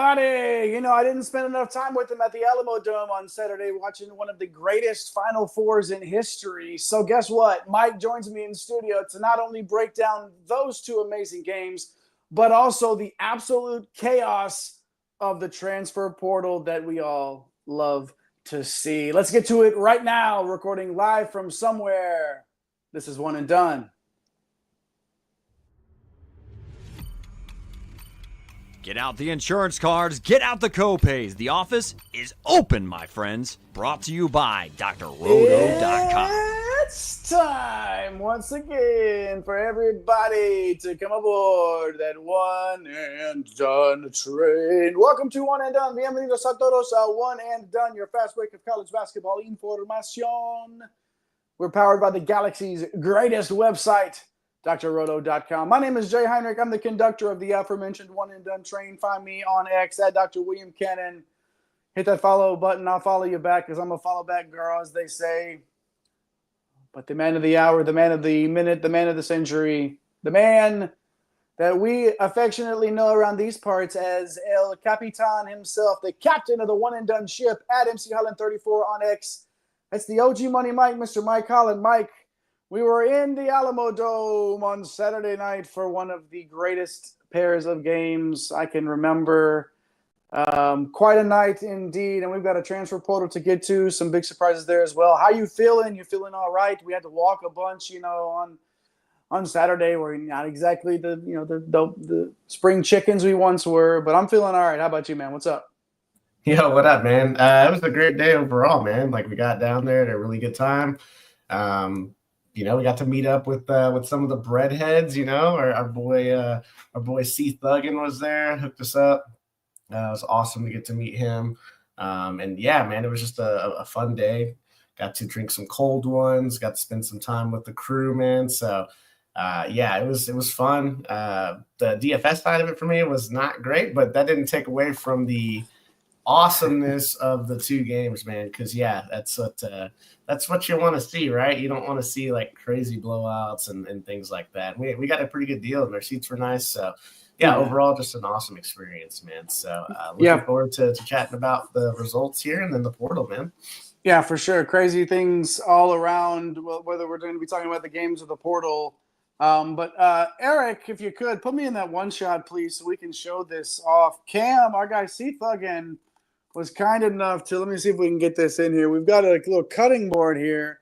everybody. I didn't spend enough time with him at the Alamo Dome on Saturday watching one of the greatest Final Fours in history. So guess what? Mike joins me in studio to not only break down those two amazing games, but also the absolute chaos of the transfer portal that we all love to see. Let's get to it right now, recording live from somewhere. This is One and Done. Get out the insurance cards, get out the co-pays. The office is open, my friends. Brought to you by drroto.com. It's time once again for everybody to come aboard that One and Done train. Welcome to One and Done. Bienvenidos a todos a One and Done, your fast break of college basketball information. We're powered by the galaxy's greatest website, drroto.com. My name is Jay Heinrich. I'm the conductor of the aforementioned One and Done train. Find me on X at Dr. William Cannon. Hit that follow button. I'll follow you back because I'm a follow back girl, as they say. But the man of the hour, the man of the minute, the man of the century, the man that we affectionately know around these parts as El Capitan himself, the captain of the One and Done ship at MC Holland 34 on X. That's the OG Money Mike, Mr. Mike Holland. Mike, we were in the Alamo Dome on Saturday night for one of the greatest pairs of games I can remember. Quite a night indeed, and we've got a transfer portal to get to. Some big surprises there as well. How you feeling? You feeling all right? We had to walk a bunch, on Saturday. We're not exactly the spring chickens we once were, but I'm feeling all right. How about you, man? What's up? Yo, what up, man? It was a great day overall, man. Like, we got down there at a really good time. We got to meet up with some of the breadheads. Our boy C Thuggin was there, hooked us up. It was awesome to get to meet him. And yeah, man, it was just a fun day. Got to drink some cold ones. Got to spend some time with the crew, man. So yeah, it was fun. The DFS side of it for me was not great, but that didn't take away from the awesomeness of the two games, man. Because yeah, that's what you want to see, right? You don't want to see like crazy blowouts and things like that. We got a pretty good deal, and our seats were nice. So yeah, overall, just an awesome experience, man. So looking forward to chatting about the results here and then the portal, man. Yeah, for sure. Crazy things all around, whether we're going to be talking about the games or the portal. But Eric, if you could, put me in that one shot, please, so we can show this off. Cam, our guy C Thuggin, was kind enough to, let me see if we can get this in here. We've got a little cutting board here.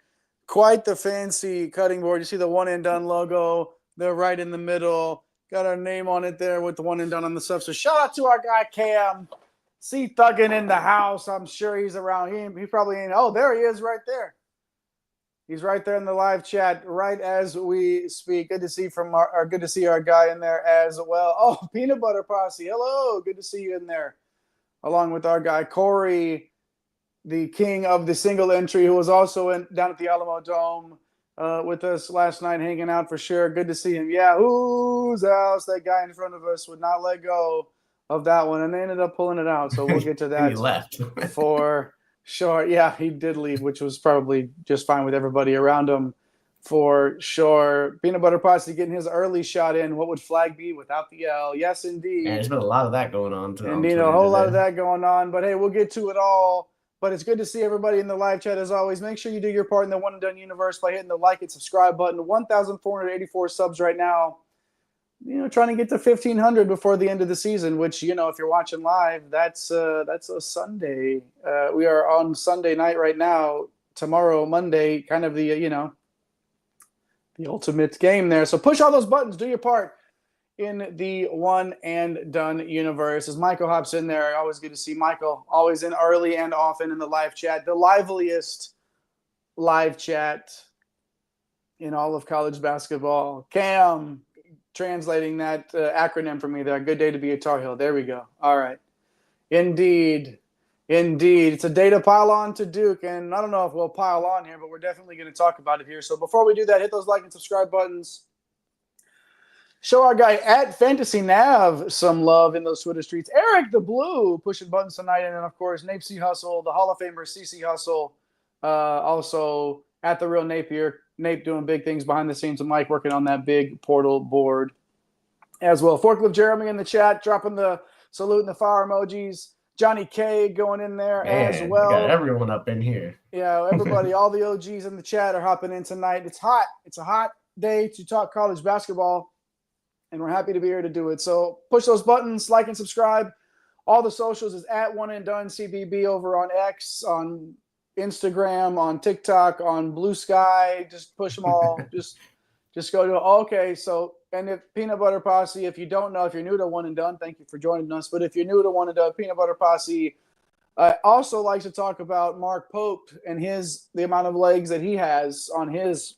Quite the fancy cutting board. You see the One and Done logo. They're right in the middle. Got our name on it there with the One and Done on the stuff. So shout out to our guy Cam. C Thuggin in the house. I'm sure he's around. He probably ain't. Oh, there he is right there. He's right there in the live chat right as we speak. Good to see our guy in there as well. Oh, Peanut Butter Posse. Hello. Good to see you in there. Along with our guy Corey, the king of the single entry, who was also down at the Alamo Dome with us last night, hanging out for sure. Good to see him. Yeah, whose house? That guy in front of us would not let go of that one, and they ended up pulling it out. So we'll get to that. He left. For sure. Yeah, he did leave, which was probably just fine with everybody around him for sure. Peanut Butter Posse getting his early shot in. What would Flagg be without the L? Yes, indeed. Yeah, there's been a lot of that going on. Indeed, a whole lot of that going on. But hey, we'll get to it all. But it's good to see everybody in the live chat as always. Make sure you do your part in the One and Done universe by hitting the like and subscribe button. 1,484 subs right now. Trying to get to 1,500 before the end of the season, which, if you're watching live, that's a Sunday. We are on Sunday night right now. Tomorrow, Monday, kind of the ultimate game there. So push all those buttons. Do your part in the One and Done universe. As Michael hops in there, always good to see Michael. Always in early and often in the live chat. The liveliest live chat in all of college basketball. Cam, translating that acronym for me there. Good day to be a Tar Heel. There we go. All right. Indeed. It's a day to pile on to Duke, and I don't know if we'll pile on here, but we're definitely going to talk about it here. So before we do that, hit those like and subscribe buttons. Show our guy at Fantasy Nav some love in those Twitter streets. Eric the Blue pushing buttons tonight, and then, of course, Nape C. Hustle, the Hall of Famer CC Hustle, also at the Real Napier. Nape doing big things behind the scenes, and Mike working on that big portal board as well. Forklift Jeremy in the chat, dropping the saluting the fire emojis. Johnny K going in there as well. We got everyone up in here. Yeah, everybody, all the OGs in the chat are hopping in tonight. It's hot. It's a hot day to talk college basketball, and we're happy to be here to do it. So push those buttons, like and subscribe. All the socials is at One and Done CBB over on X, on Instagram, on TikTok, on Blue Sky. Just push them all. Just go to okay. So, and if Peanut Butter Posse, if you don't know, if you're new to One and Done, thank you for joining us. But if you're new to One and Done, Peanut Butter Posse also likes to talk about Mark Pope and the amount of legs that he has on his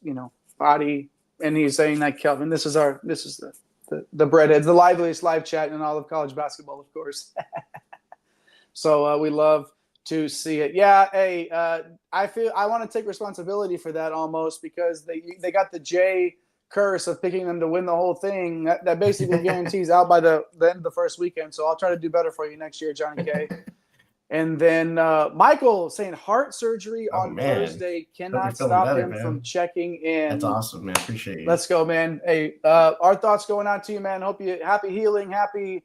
body, and he's saying that Kelvin, this is the breadheads, the liveliest live chat in all of college basketball, of course. So we love to see it. Yeah, hey, I want to take responsibility for that almost, because they got the J curse of picking them to win the whole thing. That basically guarantees out by the end of the first weekend. So I'll try to do better for you next year, Johnny K. And then Michael saying heart surgery on Thursday cannot stop him from checking in. That's awesome, man. Appreciate you. Let's go, man. Hey, our thoughts going out to you, man. Hope you happy healing, happy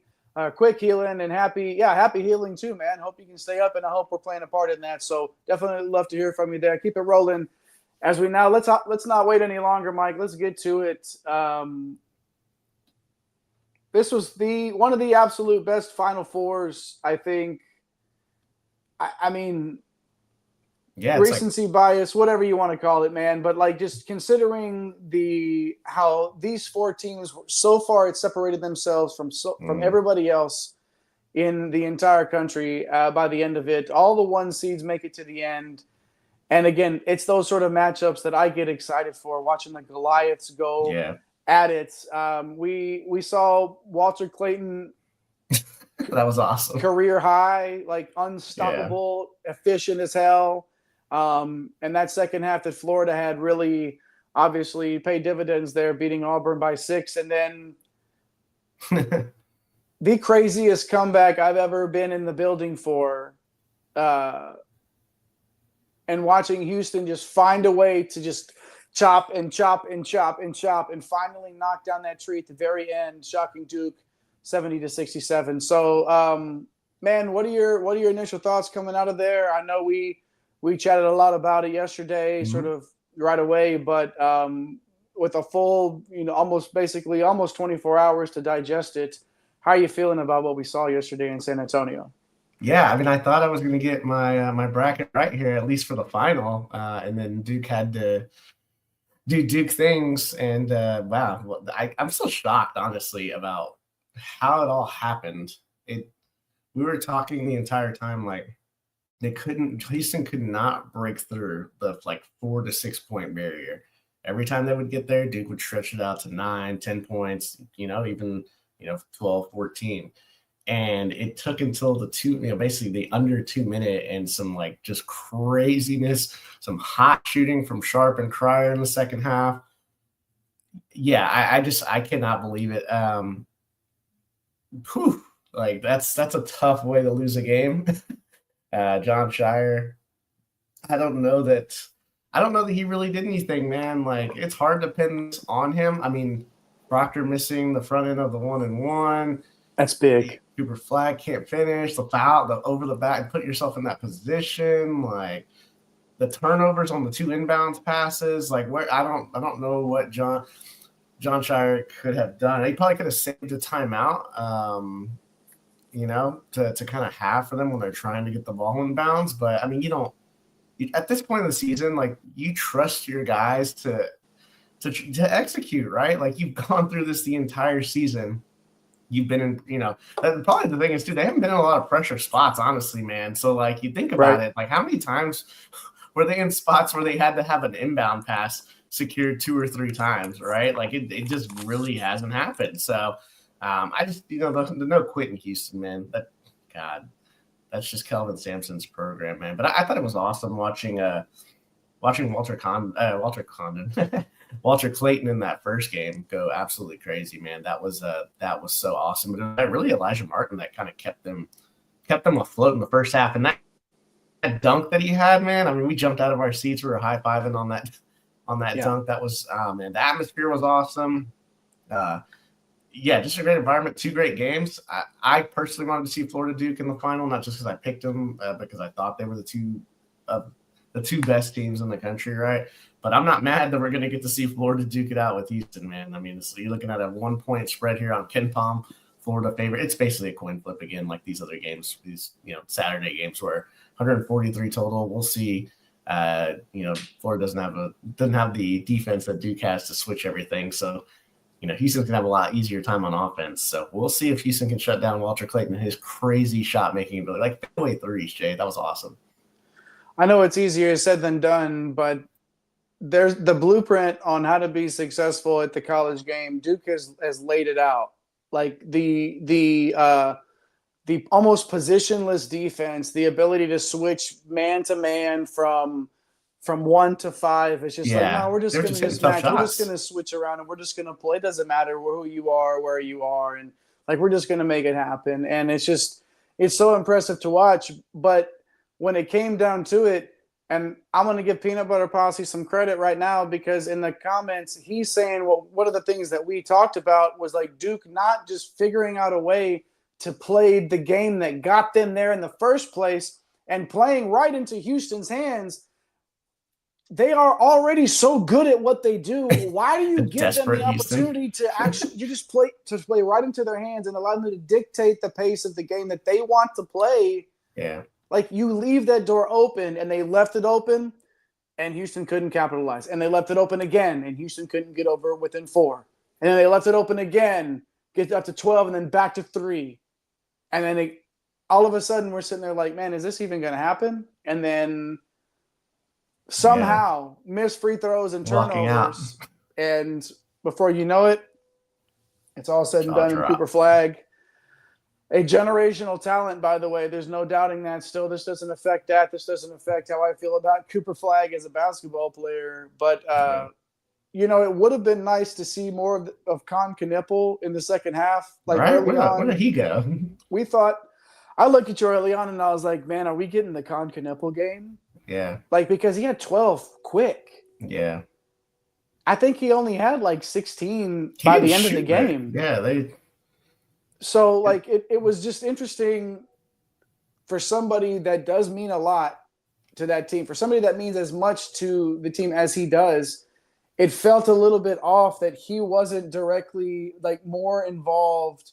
quick healing, and happy healing too, man. Hope you can stay up, and I hope we're playing a part in that. So definitely love to hear from you there. Keep it rolling. As we now let's not wait any longer, Mike. Let's get to it. This was one of the absolute best Final Fours, I think. I mean, recency bias, whatever you want to call it, man. But just considering how these four teams so far, it separated themselves from everybody else in the entire country. By the end of it, all the 1 seeds make it to the end. And again, it's those sort of matchups that I get excited for, watching the Goliaths go at it. We saw Walter Clayton. That was awesome. Career high, unstoppable, efficient as hell. And that second half that Florida had really obviously paid dividends there, beating Auburn by 6. And then the craziest comeback I've ever been in the building for, and watching Houston just find a way to just chop and chop and chop and chop and finally knock down that tree at the very end, shocking Duke 70-67. So, man, what are your initial thoughts coming out of there? I know we chatted a lot about it yesterday, sort of right away, but with a full, almost 24 hours to digest it, how are you feeling about what we saw yesterday in San Antonio? Yeah, I mean, I thought I was going to get my bracket right here, at least for the final, and then Duke had to do Duke things, and wow, I'm still shocked, honestly, about how it all happened. We were talking the entire time Houston could not break through the 4 to 6 point barrier. Every time they would get there, Duke would stretch it out to 9, 10 points, even 12, 14. And it took until basically the under 2 minute and some just craziness, some hot shooting from Sharp and Cryer in the second half. Yeah, I cannot believe it. That's a tough way to lose a game. John Shire, I don't know that he really did anything, man. It's hard to pin this on him. I mean, Proctor missing the front end of the 1-and-1. That's big. Cooper Flagg can't finish the foul, the over the back, put yourself in that position. The turnovers on the 2 inbounds passes, where I don't know what John Shire could have done. He probably could have saved a timeout, to kind of have for them when they're trying to get the ball in bounds. But I mean, at this point in the season, you trust your guys to execute, right? You've gone through this the entire season. You've been in, and probably the thing is too, they haven't been in a lot of pressure spots, honestly, man. So you think about it, how many times were they in spots where they had to have an inbound pass secured 2 or 3 times, right? It just really hasn't happened. So I just, the no quit in Houston, man. That's just Kelvin Sampson's program, man. But I thought it was awesome watching Walter Clayton in that first game go absolutely crazy, man. That was so awesome. But it was really Elijah Martin that kind of kept them afloat in the first half. And that dunk that he had, man, I mean, we jumped out of our seats. We were high-fiving on that dunk. That was, man, the atmosphere was awesome. yeah, just a great environment. 2 great games. I personally wanted to see Florida Duke in the final, not just because I picked them, because I thought they were the two best teams in the country, right? But I'm not mad that we're going to get to see Florida duke it out with Houston, man. I mean, you're looking at a 1-point spread here on KenPom. Florida favorite. It's basically a coin flip again, like these other games, these Saturday games where 143 total. We'll see. Florida doesn't have the defense that Duke has to switch everything. So, Houston's gonna have a lot easier time on offense. So we'll see if Houston can shut down Walter Clayton and his crazy shot making ability, like fadeaway threes. Jay, that was awesome. I know it's easier said than done, but there's the blueprint on how to be successful at the college game. Duke has laid it out. Like the almost positionless defense, the ability to switch man to man from 1 to 5. It's just like, no, we're just going to just match. We're just going to switch around and we're just going to play. It doesn't matter who you are, where you are. And like, we're just going to make it happen. And it's so impressive to watch. But when it came down to it, and I'm going to give Peanut Butter Posse some credit right now, because in the comments, he's saying, well, one of the things that we talked about was like Duke not just figuring out a way to play the game that got them there in the first place and playing right into Houston's hands. They are already so good at what they do. Why do you give them the opportunity to actually play right into their hands and allow them to dictate the pace of the game that they want to play? Yeah. Like, you leave that door open, and they left it open, and Houston couldn't capitalize. And they left it open again, and Houston couldn't get over within 4. And then they left it open again, get up to 12, and then back to 3. And then all of a sudden, we're sitting there like, man, is this even going to happen? And then somehow missed free throws and turnovers. And before you know it, it's all said and done in Cooper Flagg. A generational talent, by the way. There's no doubting that still. This doesn't affect that. This doesn't affect how I feel about Cooper Flagg as a basketball player. But, it would have been nice to see more of Con Knipple in the second half. Like, right? Where did he go? We thought – I looked at you early on, and I was like, man, are we getting the Con Knipple game? Yeah. Like, because he had 12 quick. Yeah. I think he only had like 16 by the end of the game. Yeah, So, like, it was just interesting for somebody that does mean a lot to that team, for somebody that means as much to the team as he does. It felt a little bit off that he wasn't directly, like, more involved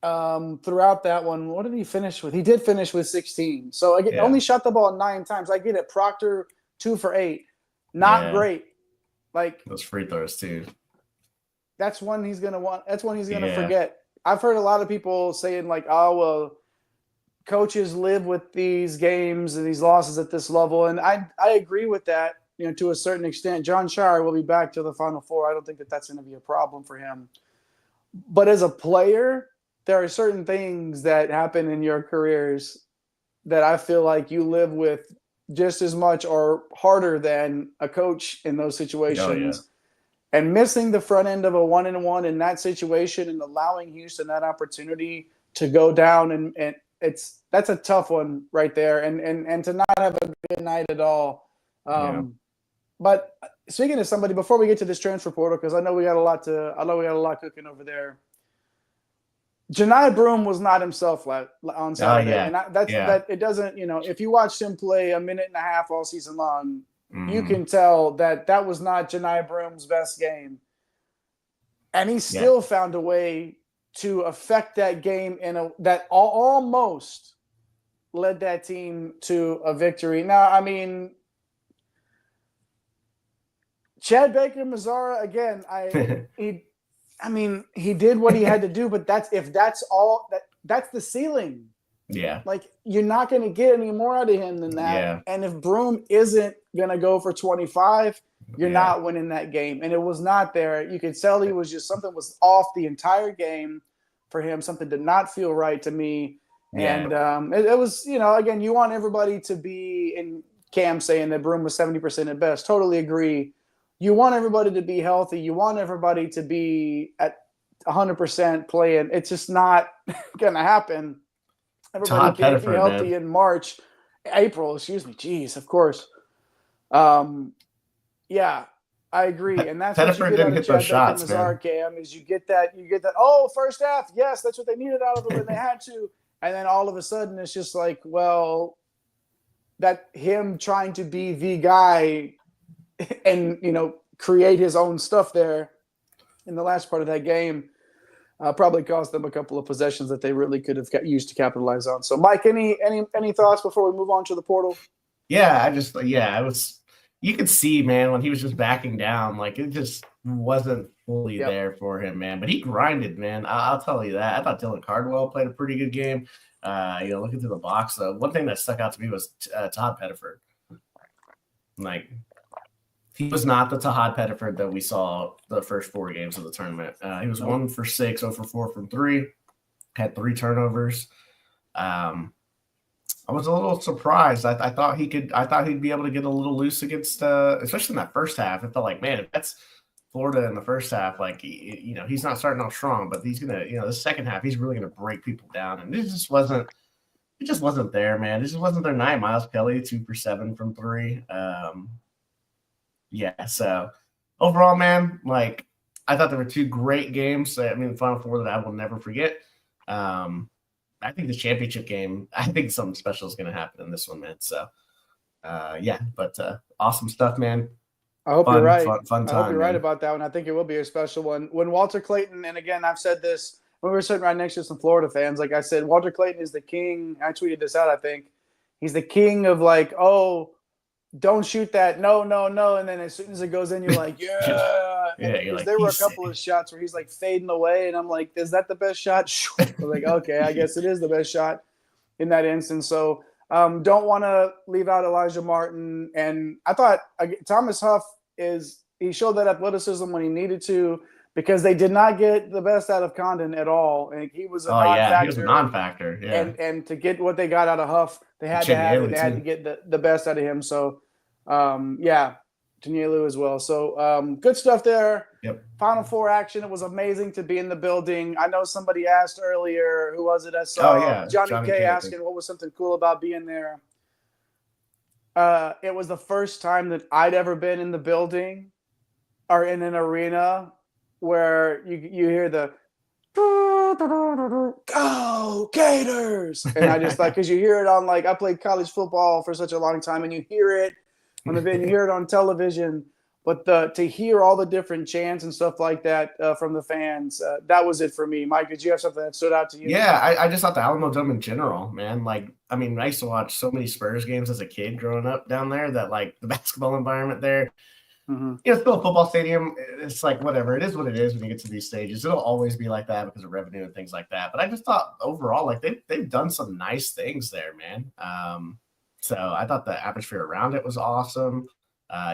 throughout that one. What did he finish with? He did finish with 16. So, only shot the ball 9 times. I get it. Proctor, 2 for 8. Not great. Like, those free throws, too. That's one he's going to want. That's one he's going to forget. I've heard a lot of people saying, like, oh, well, coaches live with these games and these losses at this level. And I agree with that, to a certain extent. John Shire will be back to the Final Four. I don't think that that's going to be a problem for him. But as a player, there are certain things that happen in your careers that I feel like you live with just as much or harder than a coach in those situations. Oh, yeah. And missing the front end of a 1-and-1 in that situation and allowing Houston that opportunity to go down, and that's a tough one right there. And to not have a good night at all. But speaking to somebody, before we get to this transfer portal, because I know we got a lot cooking over there. Janai Broome was not himself on Saturday, and that. It doesn't, if you watched him play a minute and a half all season long, you can tell that was not Janai Broome's best game. And he still found a way to affect that game that almost led that team to a victory. Now, I mean, Chad Baker-Mazara, again, he did what he had to do, but that's the ceiling. Yeah. Like, you're not going to get any more out of him than that. Yeah. And if Broome isn't going to go for 25, you're not winning that game. And it was not there. You could tell something was off the entire game for him. Something did not feel right to me. Yeah. And it was, again, you want everybody to be, in Cam saying that Broome was 70% at best. Totally agree. You want everybody to be healthy. You want everybody to be at 100% playing. It's just not going to happen. Everybody can't be healthy in April, excuse me. Jeez, of course. I agree, and that's what you Pettiford get didn't out of hit those Chad Beck and shots, Mazar man. Cam is you get that. Oh, first half, yes, that's what they needed out of them, and they had to. And then all of a sudden, it's just like, well, that him trying to be the guy and create his own stuff there in the last part of that game probably cost them a couple of possessions that they really could have used to capitalize on. So, Mike, any thoughts before we move on to the portal? Yeah, it was. You could see, man, when he was just backing down, like it just wasn't fully there for him, man. But he grinded, man. I'll tell you that. I thought Dylan Cardwell played a pretty good game. Looking through the box, though, one thing that stuck out to me was Todd Pettiford. Like, he was not the Todd Pettiford that we saw the first 4 games of the tournament. He was 1 for 6, 0 for 4 from 3, had 3 turnovers. I was a little surprised. I thought he'd be able to get a little loose against, especially in that first half. I felt like, man, if that's Florida in the first half, like, he's not starting off strong, but he's gonna, the second half, he's really gonna break people down. And it just wasn't there, man. It just wasn't their night. Miles Kelly, 2 for 7 from 3. So overall, man, like, I thought there were 2 great games. I mean, the Final Four that I will never forget. I think the championship game, I think something special is going to happen in this one, man. So, awesome stuff, man. I hope you're right. Fun time, I hope you're man. right about that one. I think it will be a special one. When Walter Clayton, and again, I've said this when we were sitting right next to some Florida fans, like I said, Walter Clayton is the king. I tweeted this out, I think. He's the king of like, oh, don't shoot that. No. And then as soon as it goes in, you're like, yeah. Because there were a couple of shots where he's like fading away. And I'm like, is that the best shot? I was like, okay, I guess it is the best shot in that instance. So don't want to leave out Elijah Martin. And I thought Thomas Huff he showed that athleticism when he needed to, because they did not get the best out of Condon at all. And he was a non-factor. He was a non-factor. Yeah. And to get what they got out of Huff, they had to have it. They had to get the best out of him. So, Tanielu as well. So good stuff there. Yep. Final Four action. It was amazing to be in the building. I know somebody asked earlier, who was it? I saw Johnny K asking what was something cool about being there. It was the first time that I'd ever been in the building or in an arena where you hear the go Gators, and I just because you hear it on, like, I played college football for such a long time, and you hear it on the video, you hear it on television, but to hear all the different chants and stuff like that from the fans, that was it for me. Mike, did you have something that stood out to you? Yeah, I just thought the Alamo Dome in general, man. Like, I mean, I used to watch so many Spurs games as a kid growing up down there that, like, the basketball environment there. Mm-hmm. It's still a football stadium. It's like, whatever. It is what it is when you get to these stages. It'll always be like that because of revenue and things like that. But I just thought overall, like, they've done some nice things there, man. So I thought the atmosphere around it was awesome.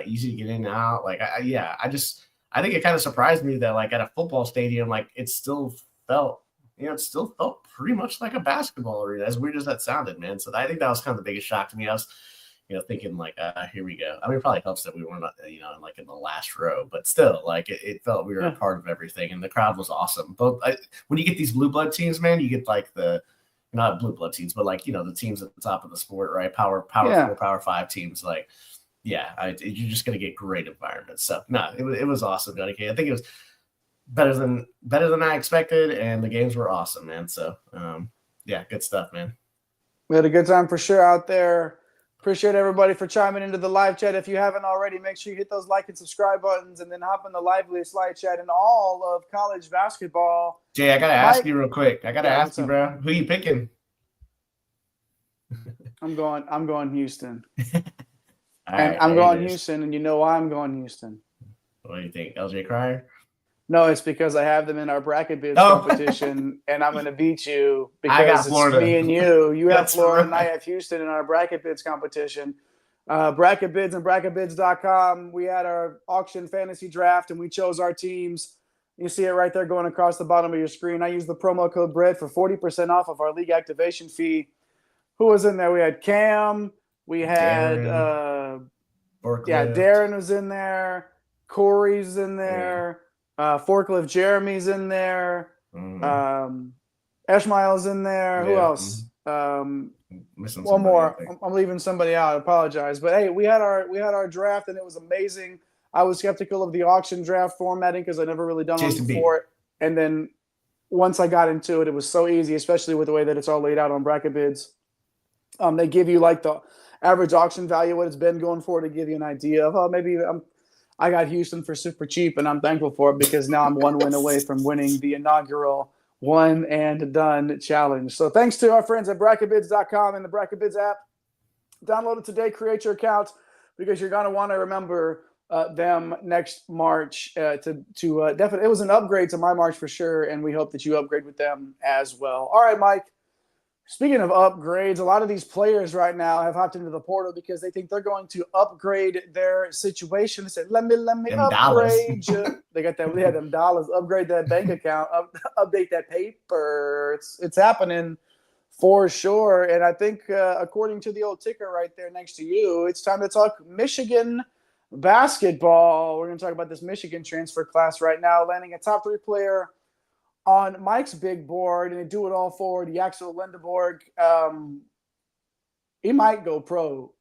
Easy to get in and out. Like, I think it kind of surprised me that, like, at a football stadium, like, it still felt pretty much like a basketball arena, as weird as that sounded, man. So I think that was kind of the biggest shock to me. I was thinking, like, here we go. I mean, it probably helps that we weren't, like, in the last row, but still, like, it felt we were a part of everything, and the crowd was awesome. But when you get these blue blood teams, man, you get, like, not blue blood teams, but, like, the teams at the top of the sport, right? Power 4, Power 5 teams, like, you're just gonna get great environments. So no, it was awesome, Johnny K. I think it was better than I expected, and the games were awesome, man. So good stuff, man. We had a good time for sure out there. Appreciate everybody for chiming into the live chat. If you haven't already, make sure you hit those like and subscribe buttons, and then hop in the liveliest live chat in all of college basketball. Jay, I gotta ask you real quick. Ask you, bro. Who you picking? I'm going Houston. Right, I'm going Houston, and you know why I'm going Houston. What do you think, LJ Cryer? No, it's because I have them in our bracket bids competition, and I'm going to beat you because it's me and you. You have Florida, and I have Houston in our bracket bids competition. Bracket bids and bracketbids.com. We had our auction fantasy draft, and we chose our teams. You see it right there going across the bottom of your screen. I used the promo code BREAD for 40% off of our league activation fee. Who was in there? We had Cam. We had Darren was in there. Corey's in there. Forklift Jeremy's in there. Eshmael's in there. Who else? One more. I'm leaving somebody out. I apologize. But hey, we had our draft, and it was amazing. I was skeptical of the auction draft formatting because I never really done one before. And then once I got into it, it was so easy, especially with the way that it's all laid out on Bracket Bids. They give you like the average auction value, what it's been going for, to give you an idea of, maybe I got Houston for super cheap, and I'm thankful for it because now I'm one win away from winning the inaugural One and Done challenge. So thanks to our friends at bracketbids.com and the Bracket Bids app. Download it today, create your account, because you're going to want to remember them next March to definitely. It was an upgrade to my March for sure, and we hope that you upgrade with them as well. All right, Mike. Speaking of upgrades, a lot of these players right now have hopped into the portal because they think they're going to upgrade their situation. They said, let me upgrade you. They got that. They had them dollars. Upgrade that bank account. Update that paper. It's happening for sure. And I think according to the old ticker right there next to you, it's time to talk Michigan basketball. We're going to talk about this Michigan transfer class right now, landing a top 3 player on Mike's big board, and a do-it-all forward, Yaxel Lendeborg. He might go pro,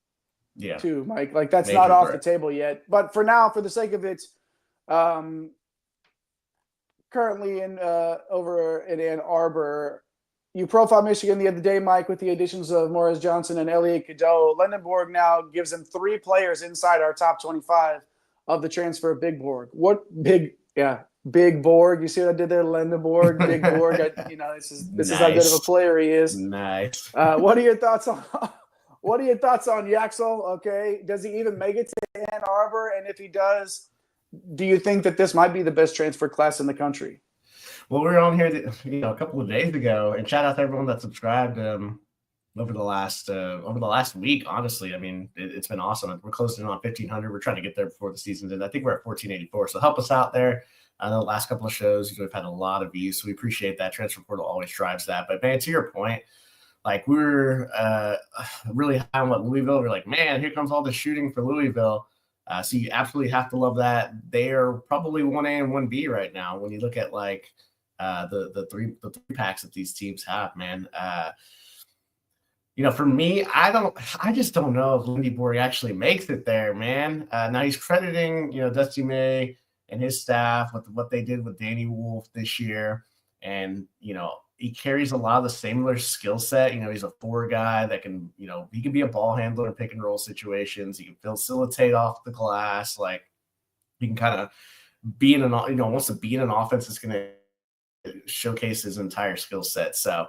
too, Mike. Like, that's not off the table yet. But for now, for the sake of it, currently over in Ann Arbor, you profiled Michigan the other day, Mike, with the additions of Morez Johnson and Elliot Cadeau. Lendeborg now gives them 3 players inside our top 25 of the transfer big board. Big Borg. You see what I did there? Lendeborg, Big Borg. This is how good of a player he is. Nice. What are your thoughts on Yaxel? Okay. Does he even make it to Ann Arbor? And if he does, do you think that this might be the best transfer class in the country? Well, we were on here, a couple of days ago, and shout out to everyone that subscribed over the last week. Honestly, I mean, it's been awesome. We're closing in on 1,500. We're trying to get there before the season's end. I think we're at 1,484. So help us out there. I know the last couple of shows, we've had a lot of views, so we appreciate that. Transfer portal always drives that. But, man, to your point, like, we were really high on what Louisville. We're like, man, here comes all the shooting for Louisville. So you absolutely have to love that. They are probably 1A and 1B right now when you look at, like, the three packs that these teams have, man. For me, I just don't know if Lendeborg actually makes it there, man. Now he's crediting, Dusty May and his staff with what they did with Danny Wolf this year. And, he carries a lot of the similar skill set. He's a 4 guy that can, he can be a ball handler in pick and roll situations. He can facilitate off the glass. Like, he can kind of be in wants to be in an offense that's going to showcase his entire skill set. So,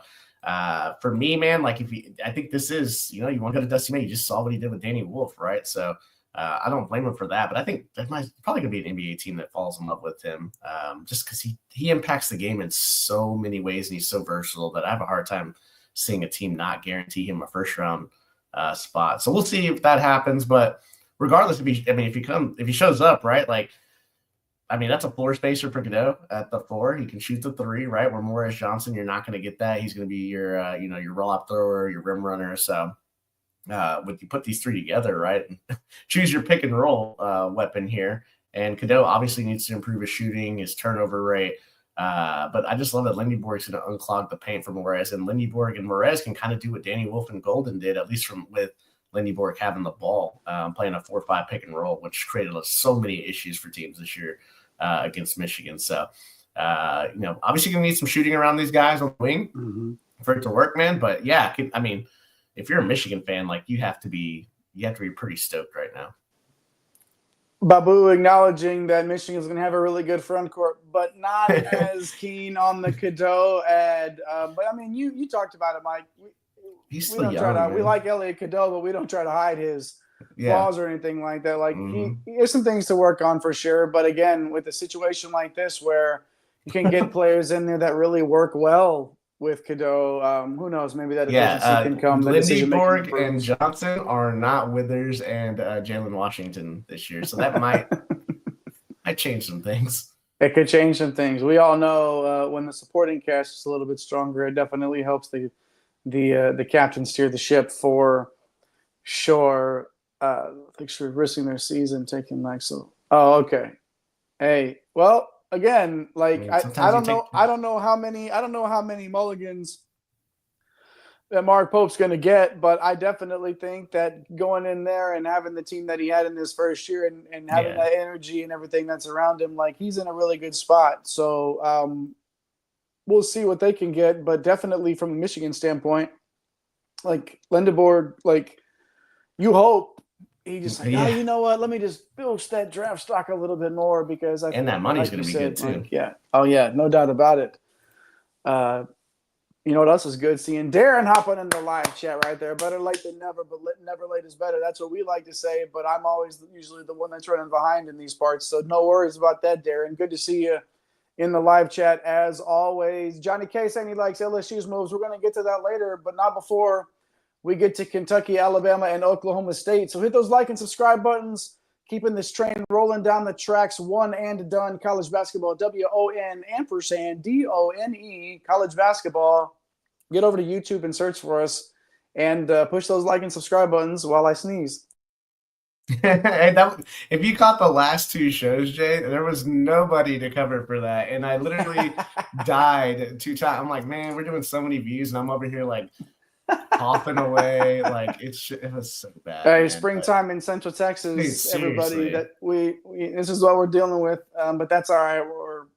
for me, man, like, I think this is, you want to go to Dusty May. You just saw what he did with Danny Wolf, right? So, I don't blame him for that, but I think that might probably going to be an NBA team that falls in love with him, just because he impacts the game in so many ways, and he's so versatile that I have a hard time seeing a team not guarantee him a first-round spot. So we'll see if that happens, but regardless, if he shows up, right, like, I mean, that's a floor spacer for Cadeau at the 4. He can shoot the 3, right, where Morez Johnson, you're not going to get that. He's going to be your, your roll-up thrower, your rim runner, so when you put these 3 together, right, choose your pick and roll weapon here. And Cadeau obviously needs to improve his shooting, his turnover rate. But I just love that Lendeborg's going to unclog the paint for Morez, and Lendeborg and Morez can kind of do what Danny Wolf and Golden did, at least with Lendeborg having the ball, playing a 4-5 pick and roll, which created so many issues for teams this year against Michigan. So, obviously going to need some shooting around these guys on the wing for it to work, man. But yeah, I mean, if you're a Michigan fan, like, you have to be pretty stoked right now. Babu acknowledging that Michigan's going to have a really good front court, but not as keen on the Cadeau ad. But I mean, you talked about it, Mike. He's still young. We like Elliot Cadeau, but we don't try to hide his flaws or anything like that. Like, he has some things to work on for sure. But again, with a situation like this where you can get players in there that really work well with Cadeau, who knows? Maybe that efficiency can come. Lendeborg and Johnson are not Withers and Jalen Washington this year, so that might change some things. It could change some things. We all know when the supporting cast is a little bit stronger, it definitely helps the captain steer the ship for sure. Thanks for risking their season taking Yaxel. Oh, okay. Hey, well. Again, like, I don't know how many mulligans that Mark Pope's going to get, but I definitely think that going in there and having the team that he had in this first year and having that energy and everything that's around him, like he's in a really good spot. So we'll see what they can get, but definitely from a Michigan standpoint, like Lendeborg, like you hope he just like, oh, you know what? Let me just boost that draft stock a little bit more because and that money's going to be good too. Like, oh yeah, no doubt about it. You know what else is good? Seeing Darren hopping in the live chat right there. Better late than never, but never late is better. That's what we like to say, but I'm always usually the one that's running behind in these parts. So no worries about that, Darren. Good to see you in the live chat as always. Johnny K saying he likes LSU's moves. We're going to get to that later, but not before we get to Kentucky, Alabama, and Oklahoma State. So hit those like and subscribe buttons. Keeping this train rolling down the tracks, one and done. College basketball, WON&DONE, college basketball. Get over to YouTube and search for us and push those like and subscribe buttons while I sneeze. If you caught the last two shows, Jay, there was nobody to cover for that. And I literally died 2 times. I'm like, man, we're doing so many views, and I'm over here like coughing away, like it was so bad. Hey, springtime in Central Texas, dude, everybody. That we this is what we're dealing with, but that's all right.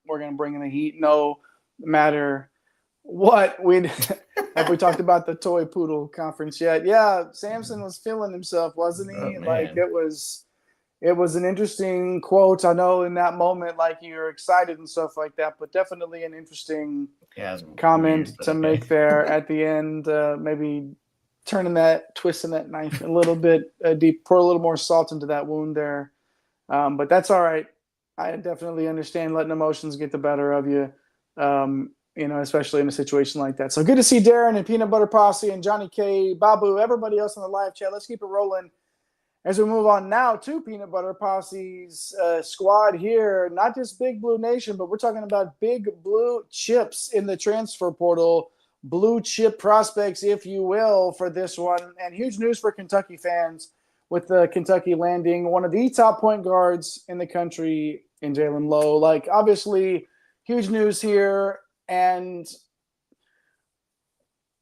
We're gonna bring in the heat, no matter what. Have we talked about the toy poodle conference yet? Yeah, Samson was feeling himself, wasn't he? Like it was an interesting quote. I know in that moment, like you're excited and stuff like that, but definitely an interesting comment to make there at the end. Maybe twisting that knife a little bit deep, pour a little more salt into that wound there. But that's all right. I definitely understand letting emotions get the better of you, especially in a situation like that. So good to see Darren and Peanut Butter Posse and Johnny K, Babu, everybody else in the live chat. Let's keep it rolling. As we move on now to Peanut Butter Posse's squad here, not just Big Blue Nation, but we're talking about Big Blue Chips in the transfer portal, blue chip prospects, if you will, for this one. And huge news for Kentucky fans with Kentucky landing one of the top point guards in the country in Jalen Lowe. Like, obviously, huge news here. And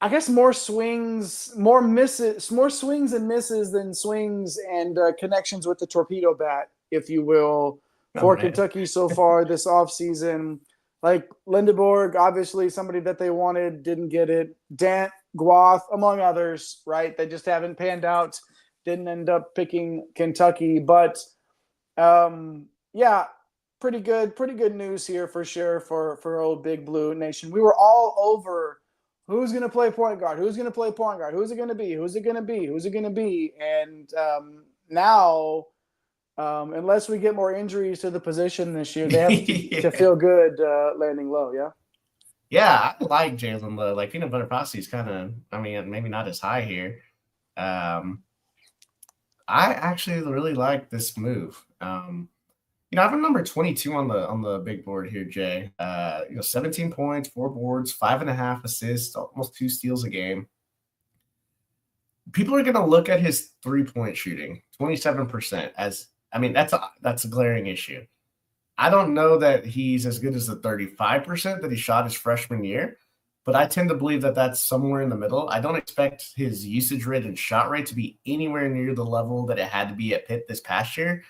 I guess more swings and misses than swings and connections with the torpedo bat, if you will, for Kentucky so far this offseason. Like Lendeborg, obviously somebody that they wanted, didn't get it. Dant, Guath, among others, right? They just haven't panned out, didn't end up picking Kentucky. But, pretty good news here for sure for old Big Blue Nation. We were all over who's going to play point guard? Who's going to play point guard? Who's it going to be? Who's it going to be? Who's it going to be? And now, unless we get more injuries to the position this year, they have to feel good landing Lowe, yeah? Yeah, I like Jalen Lowe. Like, Peanut Butter Posse is kind of, maybe not as high here. I actually really like this move. I have a number 22 on the big board here, Jay. 17 points, 4 boards, 5.5 assists, almost 2 steals a game. People are going to look at his 3-point shooting, 27%, that's a glaring issue. I don't know that he's as good as the 35% that he shot his freshman year, but I tend to believe that that's somewhere in the middle. I don't expect his usage rate and shot rate to be anywhere near the level that it had to be at Pitt this past year.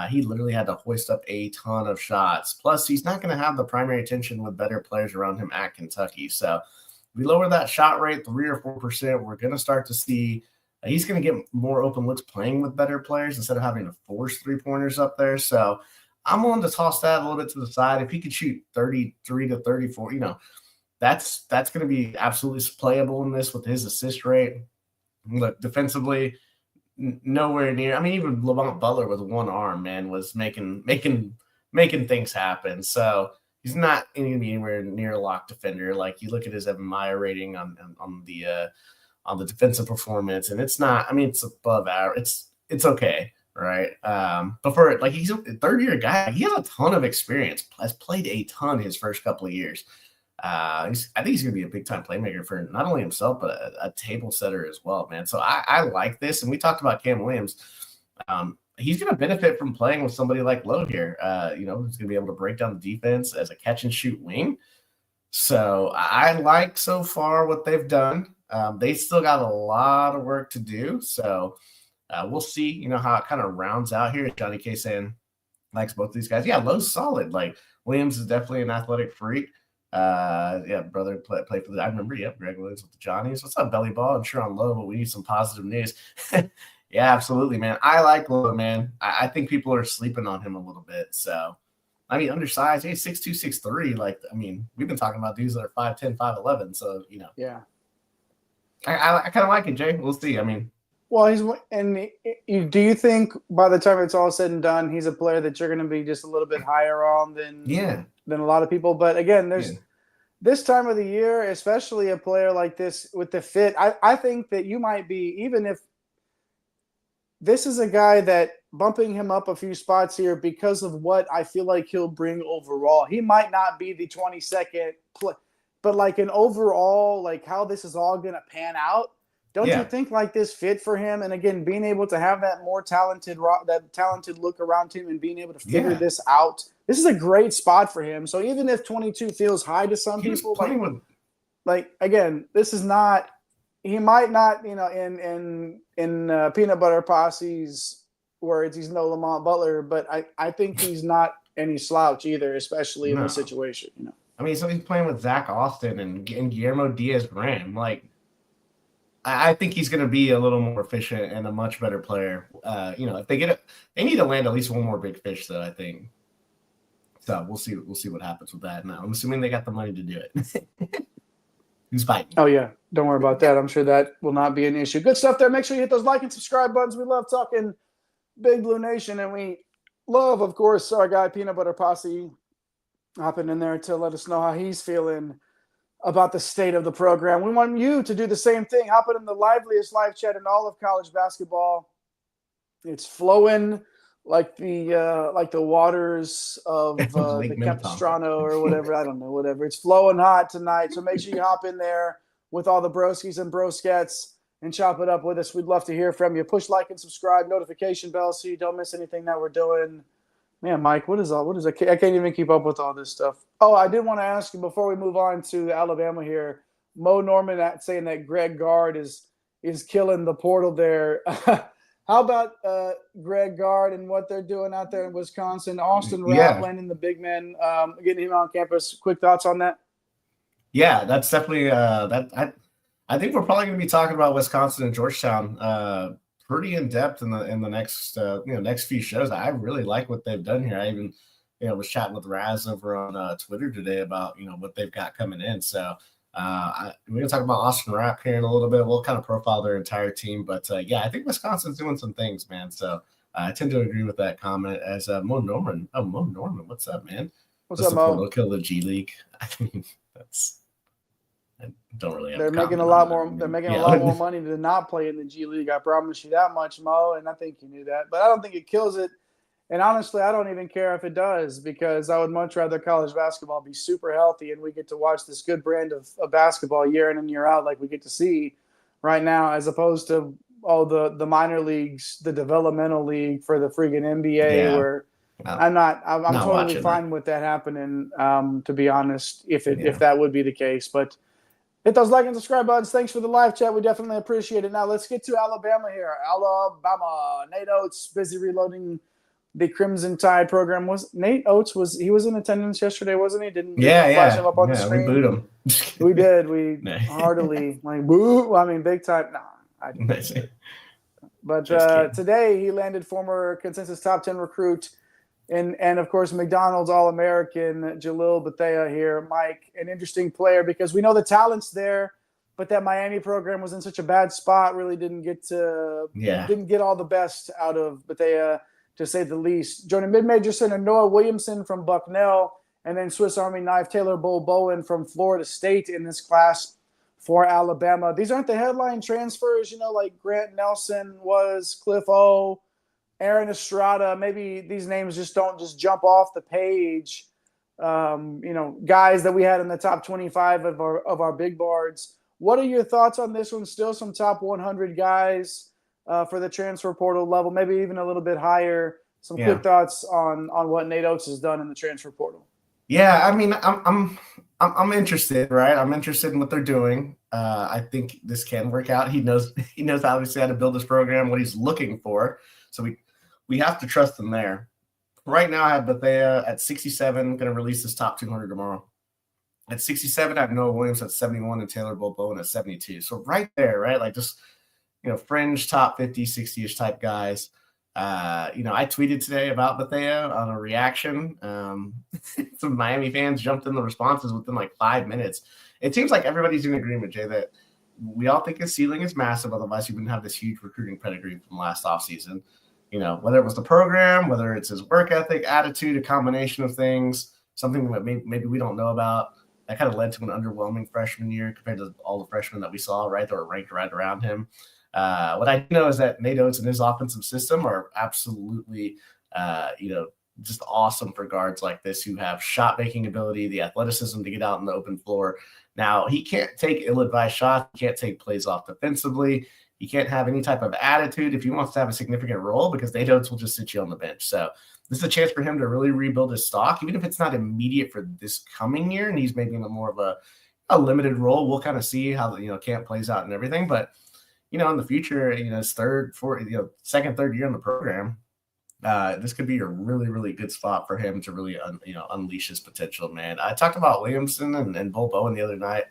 He literally had to hoist up a ton of shots. Plus, he's not going to have the primary attention with better players around him at Kentucky. So if we lower that shot rate 3 or 4%, we're going to start to see he's going to get more open looks playing with better players instead of having to force 3-pointers up there. So I'm willing to toss that a little bit to the side. If he could shoot 33 to 34, that's going to be absolutely playable in this with his assist rate. Look, defensively, nowhere near. Even Lamont Butler with one arm, man, was making things happen. So he's not going to be anywhere near a lock defender. Like, you look at his MMI rating on the defensive performance, and it's not. It's above average. It's okay, right? But for he's a third-year guy. He has a ton of experience. Has played a ton his first couple of years. I think he's going to be a big-time playmaker for not only himself, but a table setter as well, man. So I like this. And we talked about Cam Williams. He's going to benefit from playing with somebody like Lowe here, who's going to be able to break down the defense as a catch-and-shoot wing. So I like so far what they've done. They still got a lot of work to do. So we'll see, how it kind of rounds out here. Johnny K saying likes both these guys. Yeah, Lowe's solid. Like Williams is definitely an athletic freak. Brother play for the. I remember. Yep, Greg Williams with the Johnnies. What's up, Belly Ball? I'm sure on Lowe, but we need some positive news. Yeah, absolutely, man. I like Lowe, man. I think people are sleeping on him a little bit. So, I mean, undersized. Hey, 6'2", 6'3". Like, I mean, we've been talking about dudes that are 5'10", 5'11". So, Yeah. I kind of like it, Jay. We'll see. I mean, well, do you think by the time it's all said and done, he's a player that you're going to be just a little bit higher on than a lot of people? But again, there's this time of the year, especially a player like this with the fit. I think that you might be, even if this is a guy that bumping him up a few spots here because of what I feel like he'll bring overall. He might not be the 22nd play, but like an overall, like how this is all going to pan out. Don't you think like this fit for him? And again, being able to have that more talented look around him and being able to figure this out. This is a great spot for him. So even if 22 feels high to some people, again, this is not. He might not, in Peanut Butter Posse's words, he's no Lamont Butler, but I think he's not any slouch either, especially in this situation. I mean, so he's playing with Zach Austin and Guillermo Diaz-Graham. Like, I think he's going to be a little more efficient and a much better player. If they get it, they need to land at least one more big fish, though, I think. So we'll see. We'll see what happens with that. Now, I'm assuming they got the money to do it. Who's fighting? Oh, yeah. Don't worry about that. I'm sure that will not be an issue. Good stuff there. Make sure you hit those like and subscribe buttons. We love talking Big Blue Nation, and we love, of course, our guy Peanut Butter Posse hopping in there to let us know how he's feeling about the state of the program. We want you to do the same thing. Hopping in the liveliest live chat in all of college basketball. It's flowing like the waters of the Capistrano or whatever. I don't know, whatever. It's flowing hot tonight. So make sure you hop in there with all the broskies and broskets and chop it up with us. We'd love to hear from you. Push like and subscribe, notification bell so you don't miss anything that we're doing. Man, Mike, what is I can't even keep up with all this stuff. Oh, I did want to ask you before we move on to Alabama here. Mo Norman saying that Greg Gard is killing the portal there. How about Greg Gard and what they're doing out there in Wisconsin? Austin Rapp landing the big man, getting him on campus. Quick thoughts on that? Yeah, that's definitely I think we're probably going to be talking about Wisconsin and Georgetown pretty in depth in the next next few shows. I really like what they've done here. I even was chatting with Raz over on Twitter today about what they've got coming in. So we're going to talk about Austin Rapp here in a little bit. We'll kind of profile their entire team, but I think Wisconsin's doing some things, man. So I tend to agree with that comment. As Mo Norman, what's up, man? What's up, Mo? Kill the G League. I mean, I don't really. They're making a lot more. They're making a lot more money to not play in the G League. I promise you that much, Mo. And I think you knew that, but I don't think it kills it. And honestly, I don't even care if it does, because I would much rather college basketball be super healthy and we get to watch this good brand of basketball year in and year out like we get to see right now, as opposed to the minor leagues, the developmental league for the freaking NBA where I'm totally fine with that happening, to be honest, if that would be the case. But hit those like and subscribe buttons. Thanks for the live chat. We definitely appreciate it. Now let's get to Alabama here. Alabama. Nate Oats busy reloading the Crimson Tide program. Nate Oats was in attendance yesterday, wasn't he? Didn't flash him up on the screen? We booed him. We did. We heartily boo. I mean, big time. No, I didn't. But today he landed former consensus top 10 recruit and of course McDonald's All-American Jalil Bethea here. Mike, an interesting player because we know the talent's there, but that Miami program was in such a bad spot. Really didn't get all the best out of Bethea, to say the least. Joining mid-major center Noah Williamson from Bucknell, and then Swiss Army knife Taylor Bowen from Florida State in this class for Alabama. These aren't the headline transfers, like Grant Nelson was, Cliff O, Aaron Estrada. Maybe these names don't jump off the page. Guys that we had in the top 25 of our big bards. What are your thoughts on this one? Still some top 100 guys for the transfer portal level, maybe even a little bit higher. Some quick thoughts on what Nate Oats has done in the transfer portal. Yeah, I mean, I'm I'm interested, right? I'm interested in what they're doing. I think this can work out. He knows obviously how to build this program, what he's looking for. So we have to trust him there. Right now, I have Bethea at 67, going to release his top 200 tomorrow. At 67, I have Noah Williams at 71 and Taylor Bowen at 72. So right there, right? Like just, fringe top 50, 60-ish type guys. I tweeted today about Bethea on a reaction. Some Miami fans jumped in the responses within like 5 minutes. It seems like everybody's in agreement, Jay, that we all think his ceiling is massive. Otherwise, he wouldn't have this huge recruiting pedigree from last offseason. Whether it was the program, whether it's his work ethic, attitude, a combination of things, something that maybe we don't know about, that kind of led to an underwhelming freshman year compared to all the freshmen that we saw, right, that were ranked right around him. What I know is that Nate Oats and his offensive system are absolutely, just awesome for guards like this who have shot-making ability, the athleticism to get out on the open floor. Now, he can't take ill-advised shots. He can't take plays off defensively. He can't have any type of attitude if he wants to have a significant role because Nate Oats will just sit you on the bench. So this is a chance for him to really rebuild his stock, even if it's not immediate for this coming year and he's maybe in a more of a limited role. We'll kind of see how camp plays out and everything. But, in the future, his second, third year in the program, this could be a really, really good spot for him to really, unleash his potential, man. I talked about Williamson and Bowen the other night.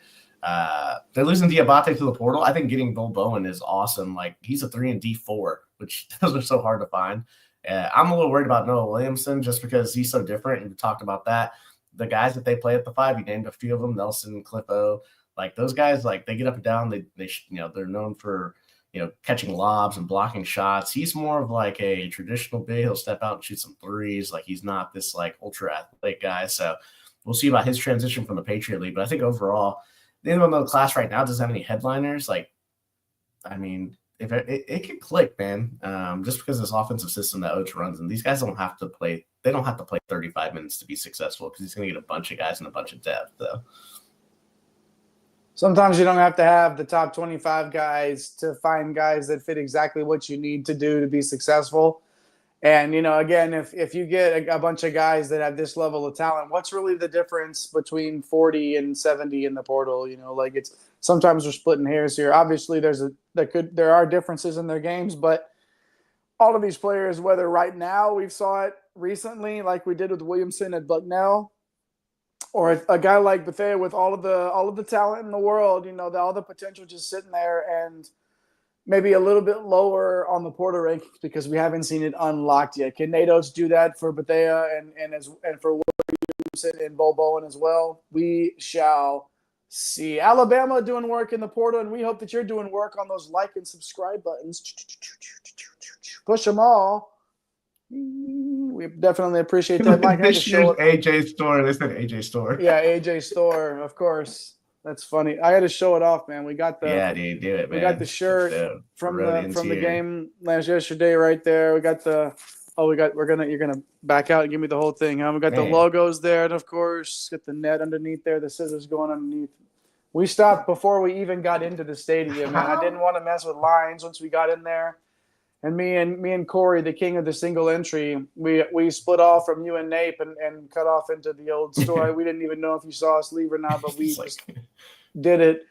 They're losing Diabate to the portal. I think getting Bowen is awesome. Like he's a 3 and D4, which those are so hard to find. I'm a little worried about Noah Williamson just because he's so different. And we talked about that. The guys that they play at the 5, you named a few of them, Nelson, Cliffo, like those guys, like they get up and down. They're known for, catching lobs and blocking shots. He's more of like a traditional big. He'll step out and shoot some threes. Like he's not this like ultra athletic guy. So we'll see about his transition from the Patriot League. But I think overall, the end of the class right now doesn't have any headliners. Like, I mean, if it can click, man, just because of this offensive system that Oats runs, and these guys don't have to play. They don't have to play 35 minutes to be successful because he's going to get a bunch of guys and a bunch of depth, though. Sometimes you don't have to have the top 25 guys to find guys that fit exactly what you need to do to be successful. And, again, if you get a bunch of guys that have this level of talent, what's really the difference between 40 and 70 in the portal? Like it's sometimes we're splitting hairs here. Obviously, there are differences in their games, but all of these players, whether right now we saw it recently, like we did with Williamson at Bucknell, or a guy like Bethea with all of the talent in the world, all the potential just sitting there and maybe a little bit lower on the portal rankings because we haven't seen it unlocked yet. Can Nate Oats do that for Bethea and for Williamson and Bowen as well? We shall see. Alabama doing work in the portal, and we hope that you're doing work on those like and subscribe buttons. Push them all. We definitely appreciate that, Mike. This year's AJ Store. They said AJ Store. Yeah, AJ Store, of course. That's funny. I had to show it off, man. We got the dude, do it, man. We got the shirt from the game yesterday right there. We got you're gonna back out and give me the whole thing, huh? We got the logos there, and of course, get the net underneath there, the scissors going underneath. We stopped before we even got into the stadium, man. I didn't want to mess with lines once we got in there. And me and Corey, the king of the single entry, we split off from you and Nape and cut off into the old store. We didn't even know if you saw us leave or not, but we just did it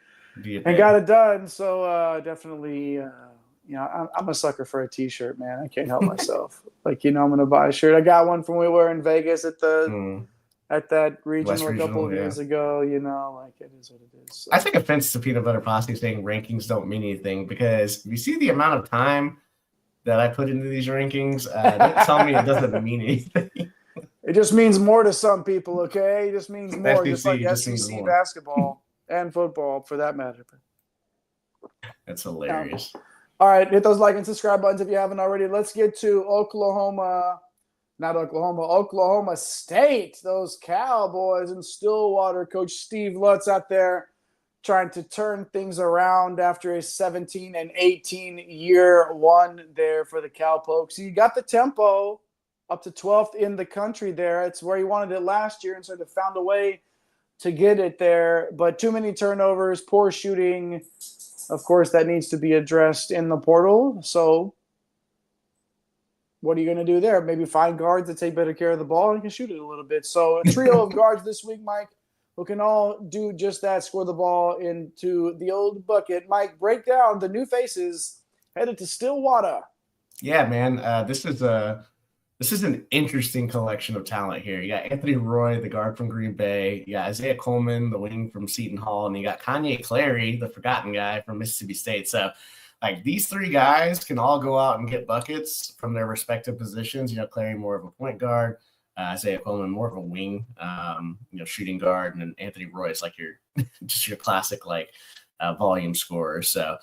and got it done. So definitely, I'm a sucker for a T-shirt, man. I can't help myself. I'm going to buy a shirt. I got one from when we were in Vegas at that regional a couple of years ago. It is what it is. So. I take offense to Peanut Butter Posse saying rankings don't mean anything because you see the amount of time that I put into these rankings, don't tell me it doesn't mean anything. It just means more to some people, okay? It just means more, just like SEC basketball and football, for that matter. That's hilarious. All right, hit those like and subscribe buttons if you haven't already. Let's get to Oklahoma State. Those Cowboys in Stillwater. Coach Steve Lutz out there trying to turn things around after a 17-18 year one there for the Cowpokes. You got the tempo up to 12th in the country there. It's where he wanted it last year and sort of found a way to get it there. But too many turnovers, poor shooting. Of course, that needs to be addressed in the portal. So what are you going to do there? Maybe find guards that take better care of the ball and can shoot it a little bit. So a trio of guards this week, Mike. who can all do just that, score the ball into the old bucket. Mike, break down the new faces headed to Stillwater. Yeah, man. This is an interesting collection of talent here. You got Anthony Roy, the guard from Green Bay. You got Isaiah Coleman, the wing from Seton Hall. And you got Kanye Clary, the forgotten guy from Mississippi State. So, like, these three guys can all go out and get buckets from their respective positions. Clary more of a point guard. Isaiah Coleman more of a wing, shooting guard, and then Anthony Roy is like your classic volume scorer. So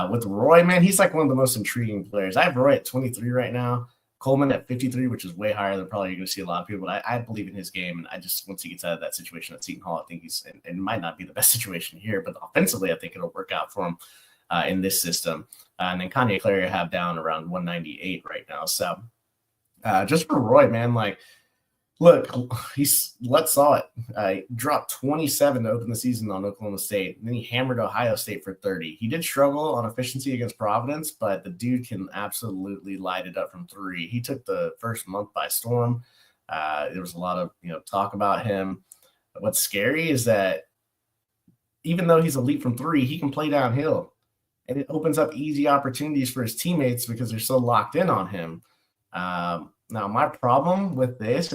with Roy, man, he's like one of the most intriguing players. I have Roy at 23 right now, Coleman at 53, which is way higher than probably you're going to see a lot of people. But I believe in his game, and I just once he gets out of that situation at Seton Hall, I think and it might not be the best situation here, but offensively, I think it'll work out for him in this system. And then Kanye Clary I have down around 198 right now. So just for Roy, man, look, Lutz saw it. He dropped 27 to open the season on Oklahoma State. And then he hammered Ohio State for 30. He did struggle on efficiency against Providence, but the dude can absolutely light it up from three. He took the first month by storm. There was a lot of talk about him. What's scary is that even though he's elite from three, he can play downhill. And it opens up easy opportunities for his teammates because they're so locked in on him. Now, my problem with this,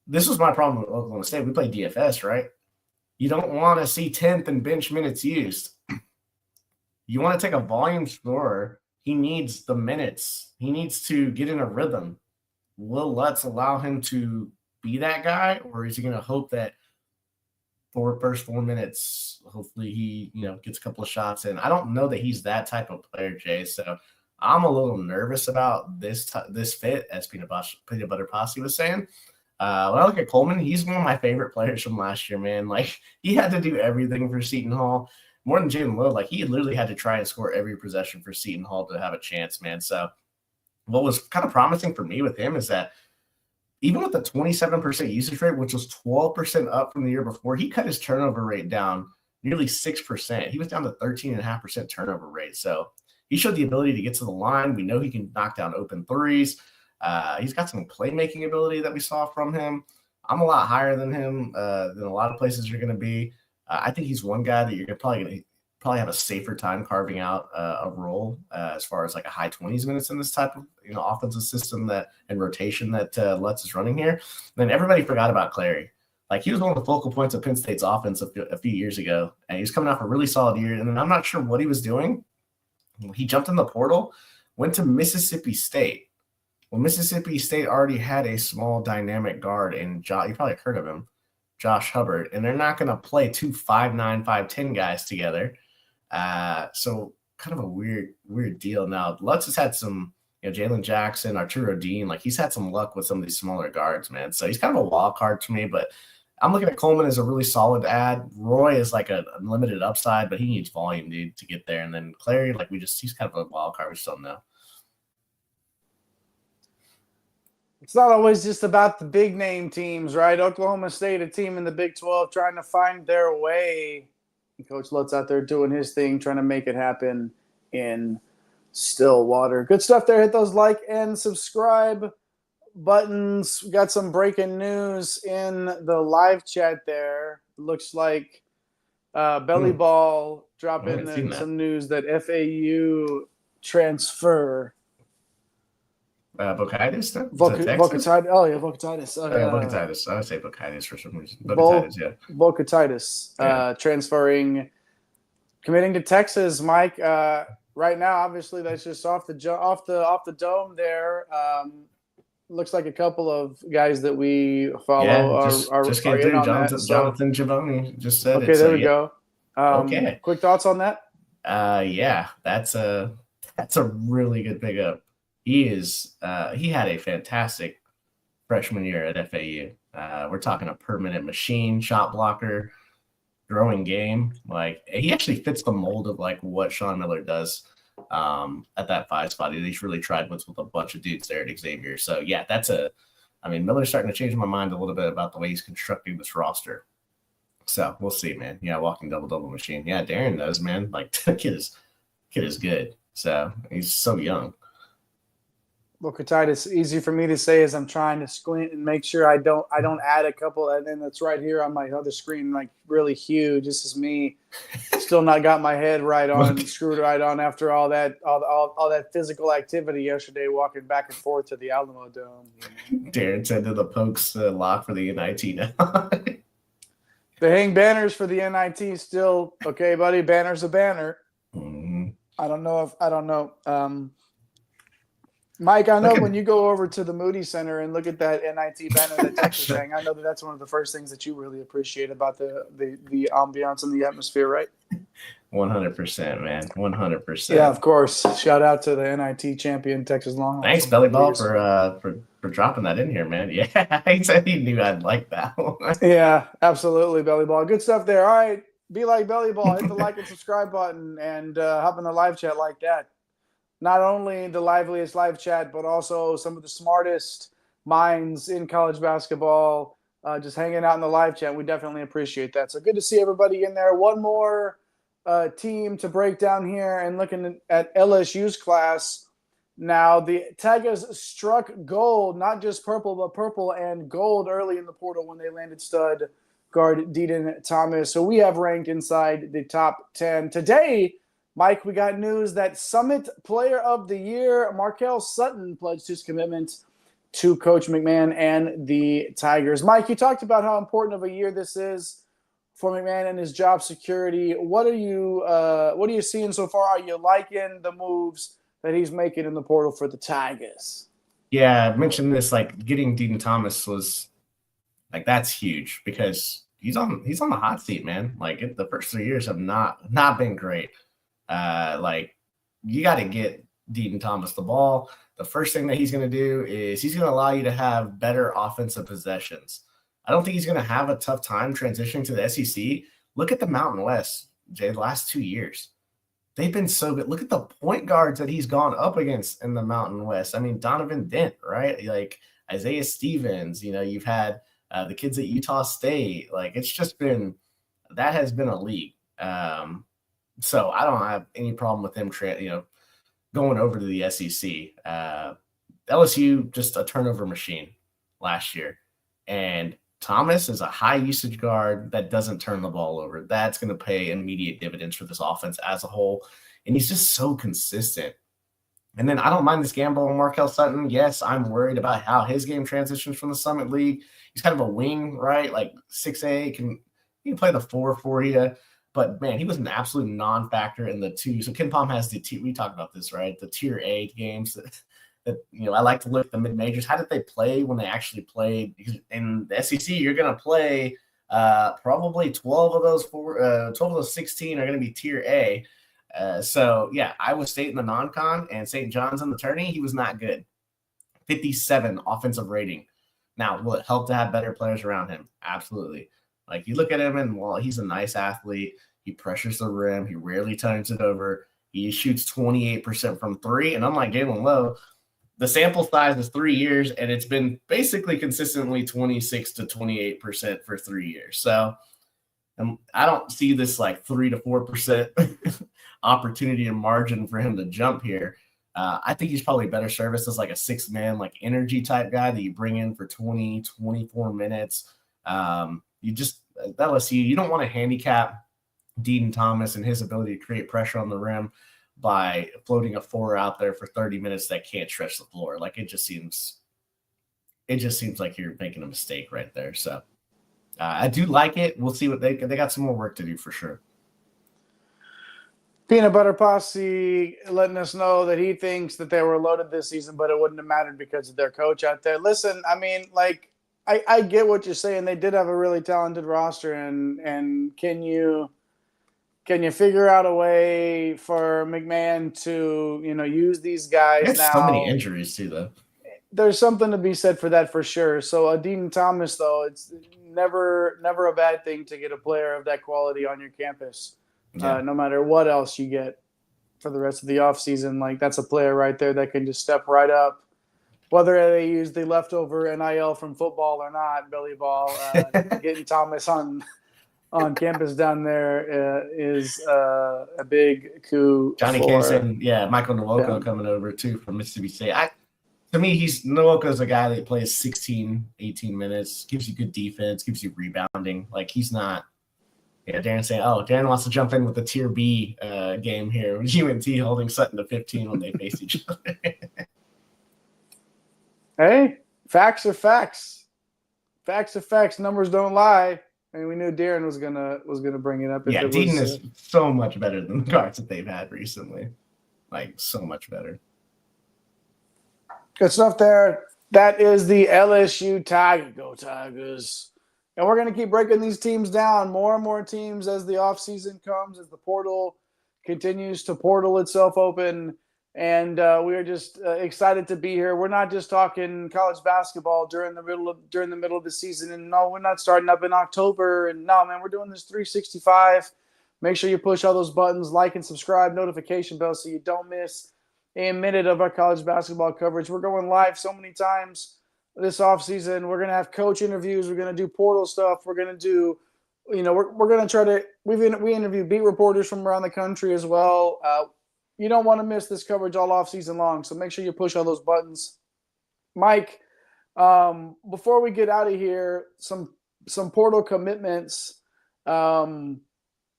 this was my problem with Oklahoma State. We play DFS, right? You don't want to see 10th and bench minutes used. You want to take a volume scorer. He needs the minutes. He needs to get in a rhythm. Will Lutz allow him to be that guy, or is he going to hope that first 4 minutes, hopefully he gets a couple of shots in? I don't know that he's that type of player, Jay. So I'm a little nervous about this fit, as Peanut Butter Posse was saying. When I look at Coleman, he's one of my favorite players from last year, man. He had to do everything for Seton Hall. More than Jalen Lowe, he literally had to try and score every possession for Seton Hall to have a chance, man. So what was kind of promising for me with him is that even with the 27% usage rate, which was 12% up from the year before, he cut his turnover rate down nearly 6%. He was down to 13.5% turnover rate. So he showed the ability to get to the line. We know he can knock down open threes. He's got some playmaking ability that we saw from him. I'm a lot higher than him than a lot of places you're going to be. I think he's one guy that you're probably going to have a safer time carving out a role as far as a high 20s minutes in this type of offensive system and rotation that Lutz is running here. And then everybody forgot about Clary. He was one of the focal points of Penn State's offense a few years ago, and he was coming off a really solid year. And I'm not sure what he was doing. He jumped in the portal, went to Mississippi State. Well, Mississippi State already had a small dynamic guard in you probably heard of him, Josh Hubbard, and they're not going to play two 5'9", 5'10" guys together. So kind of a weird deal. Now, Lutz has had some, Jalen Jackson, Arturo Dean, he's had some luck with some of these smaller guards, man. So he's kind of a wild card to me, but I'm looking at Coleman as a really solid ad. Roy is a unlimited upside, but he needs volume, dude, to get there. And then Clary, he's kind of a wild card. We just don't know. It's not always just about the big name teams, right? Oklahoma State, a team in the Big 12, trying to find their way. Coach Lutz out there doing his thing, trying to make it happen in Stillwater. Good stuff there. Hit those like and subscribe buttons. We got some breaking news in the live chat there. Looks like Belly Ball dropping some news that FAU transfer. Bocaitis? Bocaitis. Oh, yeah, Bocaitis. Bocaitis. I would say Bocaitis for some reason. Bocaitis, yeah. Bocaitis transferring, committing to Texas, Mike. Right now, obviously, that's just off the dome there. Looks like a couple of guys that we follow just came through. Jonathan Giovanni just said it. Okay, there we go. Okay. Quick thoughts on that? Yeah, that's a really good pickup. He had a fantastic freshman year at FAU. We're talking a per-minute machine, shot blocker, growing game. He actually fits the mold of what Sean Miller does at that 5 spot. He's really tried with a bunch of dudes there at Xavier. So yeah, Miller's starting to change my mind a little bit about the way he's constructing this roster. So we'll see, man. Yeah, walking double machine. Yeah, Darren knows, man. The kid is good. So he's so young. Booker-titis, easy for me to say as I'm trying to squint and make sure I don't add a couple, and then that's right here on my other screen, like really huge. This is me, still not got my head right on, screwed right on after all that physical activity yesterday, walking back and forth to the Alamo Dome. Darren said that the Pokes lock for the NIT now. They hang banners for the NIT still. Okay, buddy, banner's a banner. Mm-hmm. I don't know. Mike, I know when you go over to the Moody Center and look at that NIT banner that Texas sang, I know that's one of the first things that you really appreciate about the ambiance and the atmosphere, right? 100%, man. 100%. Yeah, of course. Shout out to the NIT champion, Texas Longhorns. Thanks, Belly Ball, for dropping that in here, man. Yeah, he said he knew I'd like that one. Yeah, absolutely, Belly Ball. Good stuff there. All right, be like Belly Ball. Hit the like and subscribe button and hop in the live chat like that. Not only the liveliest live chat, but also some of the smartest minds in college basketball just hanging out in the live chat. We definitely appreciate that. So good to see everybody in there. One more team to break down here and looking at LSU's class. Now, the Tigers struck gold, not just purple, but purple and gold early in the portal when they landed stud guard Deaton Thomas. So we have ranked inside the top 10. Today, Mike, we got news that Summit Player of the Year, Markel Sutton, pledged his commitment to Coach McMahon and the Tigers. Mike, you talked about how important of a year this is for McMahon and his job security. What are you seeing so far? Are you liking the moves that he's making in the portal for the Tigers? Yeah, I mentioned this, like getting Deaton Thomas was like, that's huge because he's on the hot seat, man. Like the first 3 years have not been great. Like you got to get Deaton Thomas the ball. The first thing that he's going to do is he's going to allow you to have better offensive possessions. I don't think he's going to have a tough time transitioning to the SEC. Look at the Mountain West, Jay, the last 2 years. They've been so good. Look at the point guards that he's gone up against in the Mountain West. I mean, Donovan Dent, right? Like Isaiah Stevens, you've had the kids at Utah State. Like it's just been – that has been a league. So I don't have any problem with him, going over to the SEC. LSU just a turnover machine last year, and Thomas is a high usage guard that doesn't turn the ball over. That's going to pay immediate dividends for this offense as a whole, and he's just so consistent. And then I don't mind this gamble on Markel Sutton. Yes, I'm worried about how his game transitions from the Summit League. He's kind of a wing, right? Like 6'8", he can play the 4 for you. But, man, he was an absolute non-factor in the 2. So Ken Palm has we talked about this, right? The Tier A games that I like to look at the mid-majors. How did they play when they actually played? Because in the SEC, you're going to play probably 12 of those 16 are going to be Tier A. So, yeah, Iowa State in the non-con and St. John's in the tourney, he was not good. 57 offensive rating. Now, will it help to have better players around him? Absolutely. Like, you look at him and, well, he's a nice athlete. He pressures the rim. He rarely turns it over. He shoots 28% from 3. And unlike Jalin Lowe, the sample size is 3 years, and it's been basically consistently 26 to 28% for 3 years. So I don't see this like 3 to 4% opportunity and margin for him to jump here. I think he's probably better serviced as like a 6-man, like energy type guy that you bring in for 20, 24 minutes. LSU, you don't want to handicap Deaton Thomas and his ability to create pressure on the rim by floating a 4 out there for 30 minutes that can't stretch the floor. Like it just seems like you're making a mistake right there. So I do like it. We'll see what they got some more work to do for sure. Peanut Butter Posse letting us know that he thinks that they were loaded this season, but it wouldn't have mattered because of their coach out there. Listen, I mean, like, I get what you're saying. They did have a really talented roster, and can you figure out a way for McMahon to, use these guys now? So many injuries too, though. There's something to be said for that for sure. So Deaton Thomas, though, it's never a bad thing to get a player of that quality on your campus. Yeah. No matter what else you get for the rest of the offseason. Like, that's a player right there that can just step right up. Whether they use the leftover NIL from football or not, Billy Ball, getting Thomas on campus down there is a big coup. Johnny Kane said, Michael Nwoko coming over too from Mississippi State. To me, Nwoko's a guy that plays 16, 18 minutes, gives you good defense, gives you rebounding. Like, he's not. Yeah, Darren's saying, Darren wants to jump in with the Tier B game here. UNT holding Sutton to 15 when they face each other. Hey, facts are facts. Facts are facts. Numbers don't lie. And we knew Darren was gonna bring it up. Yeah, Deaton is so much better than the guards that they've had recently. Like, so much better. Good stuff there. That is the LSU Tiger. Go Tigers. And we're going to keep breaking these teams down. More and more teams as the offseason comes, as the portal continues to portal itself open. And we are just excited to be here. We're not just talking college basketball during the middle of the season. And no, we're not starting up in October. And no, man, we're doing this 365. Make sure you push all those buttons, like and subscribe, notification bell, so you don't miss a minute of our college basketball coverage. We're going live so many times this offseason. We're going to have coach interviews. We're going to do portal stuff. We're going to do, we're going to try to – we interview beat reporters from around the country as well. You don't want to miss this coverage all offseason long, so make sure you push all those buttons. Mike, before we get out of here, some portal commitments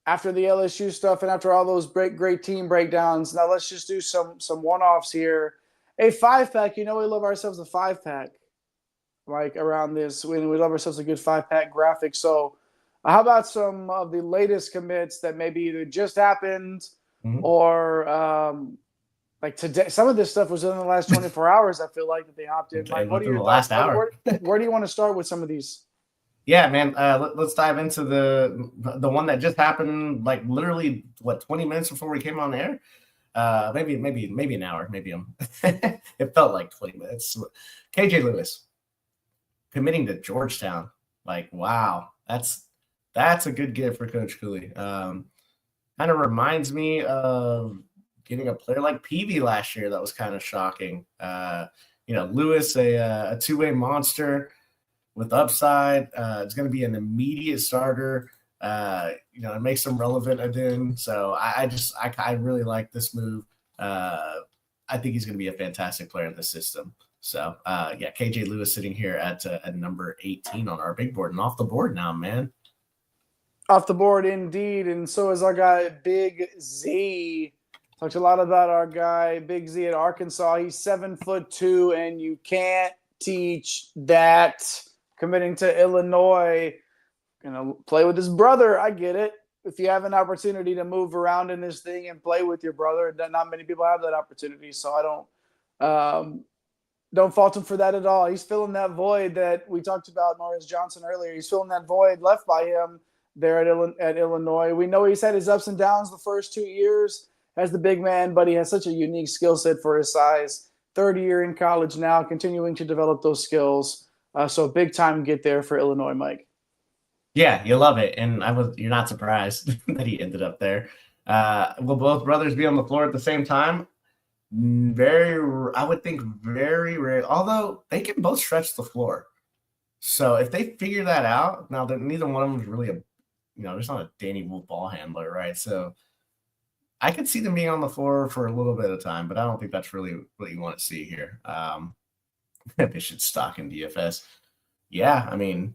after the LSU stuff and after all those great team breakdowns. Now let's just do some one-offs here. A 5-pack, we love ourselves a 5-pack. Like around this, we love ourselves a good 5-pack graphic. So how about some of the latest commits that maybe either just happened or like today? Some of this stuff was in the last 24 hours. I feel like that they hopped in. Mike, what are your last thoughts? hour? Where do you want to start with some of these? Yeah, man. Let's dive into the one that just happened. Like literally, 20 minutes before we came on air? Maybe an hour. Maybe it felt like 20 minutes. KJ Lewis committing to Georgetown. Like, wow, that's a good gift for Coach Cooley. Kind of reminds me of getting a player like Peavy last year. That was kind of shocking. Lewis, a two-way monster with upside. It's going to be an immediate starter. It makes him relevant again. So I really like this move. I think he's going to be a fantastic player in the system. So, KJ Lewis sitting here at number 18 on our big board and off the board now, man. Off the board indeed. And so is our guy, Big Z. Talked a lot about our guy, Big Z at Arkansas. He's 7'2", and you can't teach that. Committing to Illinois. Play with his brother. I get it. If you have an opportunity to move around in this thing and play with your brother, not many people have that opportunity. So I don't fault him for that at all. He's filling that void that we talked about, Morez Johnson, earlier. He's filling that void left by him there at Illinois. We know he's had his ups and downs the first 2 years as the big man, but he has such a unique skill set for his size. Third year in college now, continuing to develop those skills. So big time get there for Illinois, Mike. Yeah, you love it. And you're not surprised that he ended up there. Will both brothers be on the floor at the same time? I would think very rare, although they can both stretch the floor. So if they figure that out, now neither one of them is really there's not a Danny Wolf ball handler, right? So I could see them being on the floor for a little bit of time, but I don't think that's really what you want to see here. They should stock in DFS. Yeah, I mean,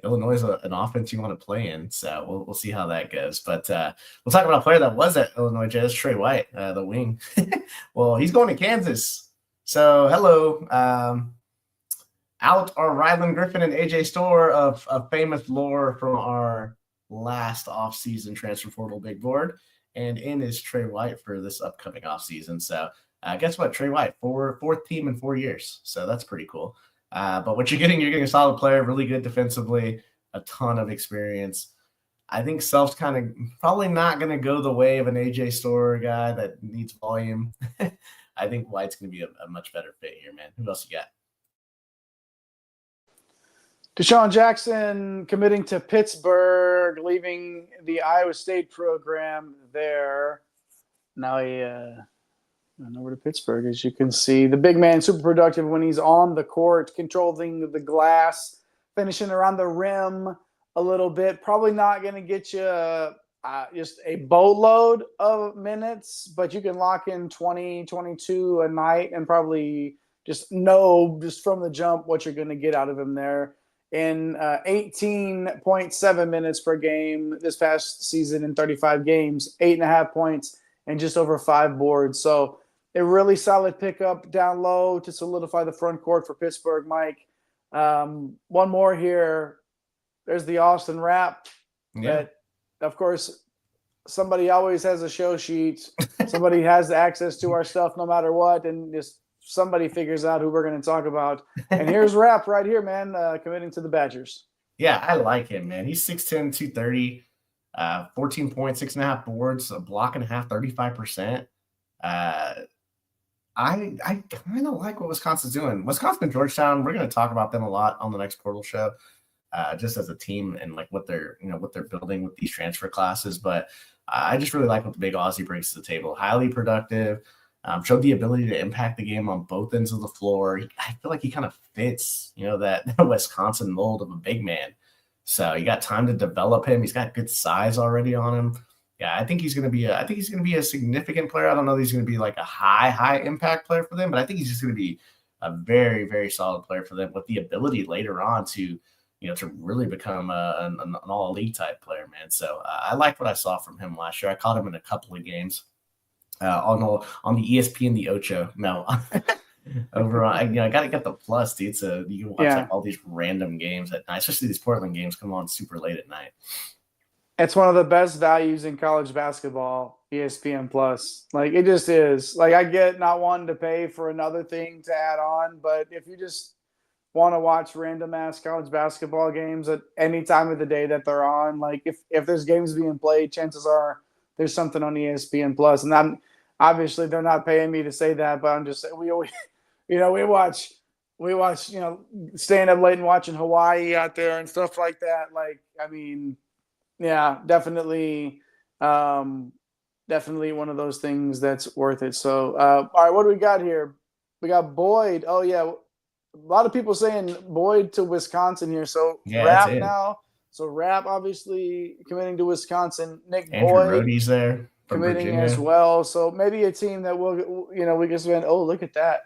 Illinois is an offense you want to play in, so we'll see how that goes. But we'll talk about a player that was at Illinois, Jazz, Trey White, the wing. Well, he's going to Kansas. So, hello. Out are Ryland Griffin and AJ Storr of famous lore from our last offseason transfer portal big board. And in is Trey White for this upcoming offseason. So, guess what? Trey White, fourth team in 4 years. So, that's pretty cool. But what you're getting a solid player, really good defensively, a ton of experience. I think Self's kind of probably not going to go the way of an AJ Storr guy that needs volume. I think White's going to be a much better fit here, man. Who else you got? Deshaun Jackson committing to Pittsburgh, leaving the Iowa State program there. Now he went over to Pittsburgh, as you can see. The big man, super productive when he's on the court, controlling the glass, finishing around the rim a little bit. Probably not going to get you just a boatload of minutes, but you can lock in 20, 22 a night and probably just know just from the jump what you're going to get out of him there. In 18.7 minutes per game this past season in 35 games, 8.5 points and just over 5 boards. So a really solid pickup down low to solidify the front court for Pittsburgh, Mike. One more here. There's the Austin Rap. Yeah. That, of course, somebody always has a show sheet. Somebody has access to our stuff no matter what, and just somebody figures out who we're going to talk about. And here's Rap right here, man, committing to the Badgers. Yeah, I like him, man. He's 6'10", 230, 14 points, 6.5 boards, a block and a half, 35%. I kind of like what Wisconsin's doing. Wisconsin and Georgetown, we're going to talk about them a lot on the next Portal show, just as a team and like what they're building with these transfer classes. But I just really like what the big Aussie brings to the table. Highly productive, showed the ability to impact the game on both ends of the floor. I feel like he kind of fits, that Wisconsin mold of a big man. So you got time to develop him. He's got good size already on him. Yeah, I think he's going to be a significant player. I don't know that he's going to be like a high impact player for them, but I think he's just going to be a very, very solid player for them with the ability later on to really become an all-league type player, man. So I liked what I saw from him last year. I caught him in a couple of games on the ESPN the Ocho. No, over on, I got to get the plus, dude. So you can watch like all these random games at night, especially these Portland games come on super late at night. It's one of the best values in college basketball, ESPN Plus. Like, it just is. Like, I get not wanting to pay for another thing to add on, but if you just want to watch random-ass college basketball games at any time of the day that they're on, like, if there's games being played, chances are there's something on ESPN Plus. And obviously they're not paying me to say that, but I'm just saying we always, we watch, staying up late and watching Hawaii out there and stuff like that. Like, I mean – yeah, definitely one of those things that's worth it. So, all right, what do we got here? We got Boyd. Oh, yeah, a lot of people saying Boyd to Wisconsin here. So, Rap now. So, Rap obviously committing to Wisconsin. Nick Andrew Boyd Rohde's there committing Virginia as well. So, maybe a team that we can spend. Oh, look at that.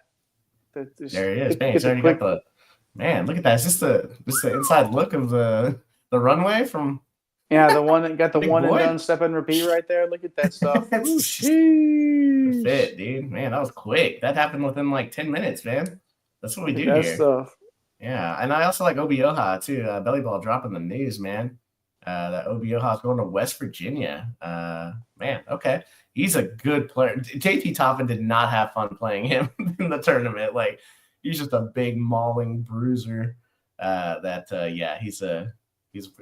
There he is. Man, he's already got the – man, look at that. Is this the inside look of the runway from – yeah, the one that got the one Boyd. and done step and repeat right there. Look at that stuff. Ooh, fit, dude. Man, that was quick. That happened within like 10 minutes, man. That's what we do here. Stuff. Yeah, and I also like Obi Oha too. Belly ball dropping the news, man. That Obi Oha is going to West Virginia. Man, okay. He's a good player. JT Toppin did not have fun playing him in the tournament. Like, he's just a big mauling bruiser.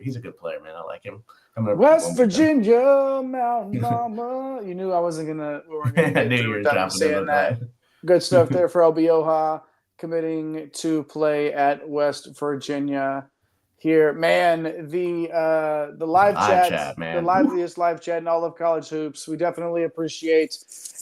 He's a good player, man. I like him. West Virginia, Mountain Mama. You knew I wasn't gonna. We weren't gonna get through without saying that. Good stuff there for Obi Oha committing to play at West Virginia. Here, man, the live chat, man. The liveliest live chat in all of college hoops. We definitely appreciate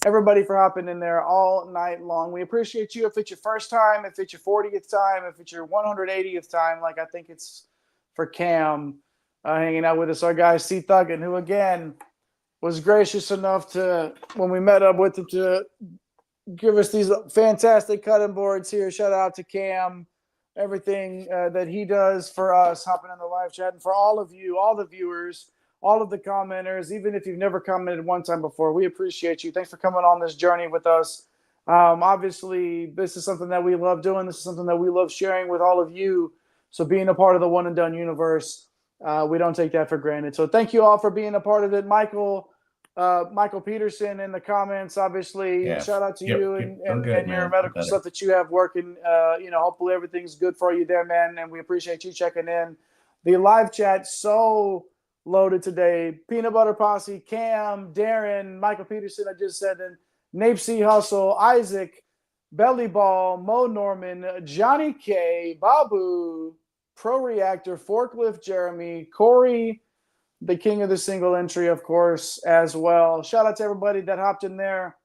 everybody for hopping in there all night long. We appreciate you if it's your first time, if it's your 40th time, if it's your 180th time, like I think it's for Cam hanging out with us, our guy C. Thuggin, who again was gracious enough to, when we met up with him, to give us these fantastic cutting boards here. Shout out to Cam, everything that he does for us, hopping in the live chat, and for all of you, all the viewers, all of the commenters, even if you've never commented one time before, we appreciate you. Thanks for coming on this journey with us. Obviously, this is something that we love doing. This is something that we love sharing with all of you. So being a part of the One and Done universe, we don't take that for granted. So thank you all for being a part of it. Michael Peterson in the comments, obviously. Yeah. Shout out to you and your medical stuff that you have working. Hopefully everything's good for you there, man. And we appreciate you checking in. The live chat so loaded today. Peanut Butter Posse, Cam, Darren, Michael Peterson, I just said, and Nape C. Hustle, Isaac, Belly Ball, Mo Norman, Johnny K, Babu, Pro Reactor, Forklift Jeremy, Corey, the king of the single entry, of course, as well. Shout out to everybody that hopped in there.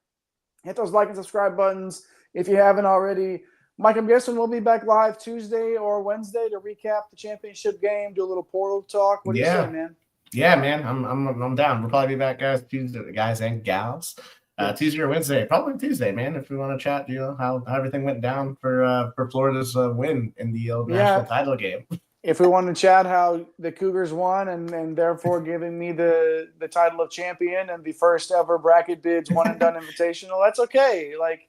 Hit those like and subscribe buttons if you haven't already. Mike, I'm guessing we'll be back live Tuesday or Wednesday to recap the championship game, do a little portal talk. What do you say, man? Yeah, man. I'm down. We'll probably be back, guys, Tuesday, guys and gals. Tuesday or Wednesday, probably Tuesday, man. If we want to chat, how everything went down for Florida's win in the national title game. If we want to chat how the Cougars won and therefore giving me the title of champion and the first ever Bracket Bids one and done invitational, that's okay. Like,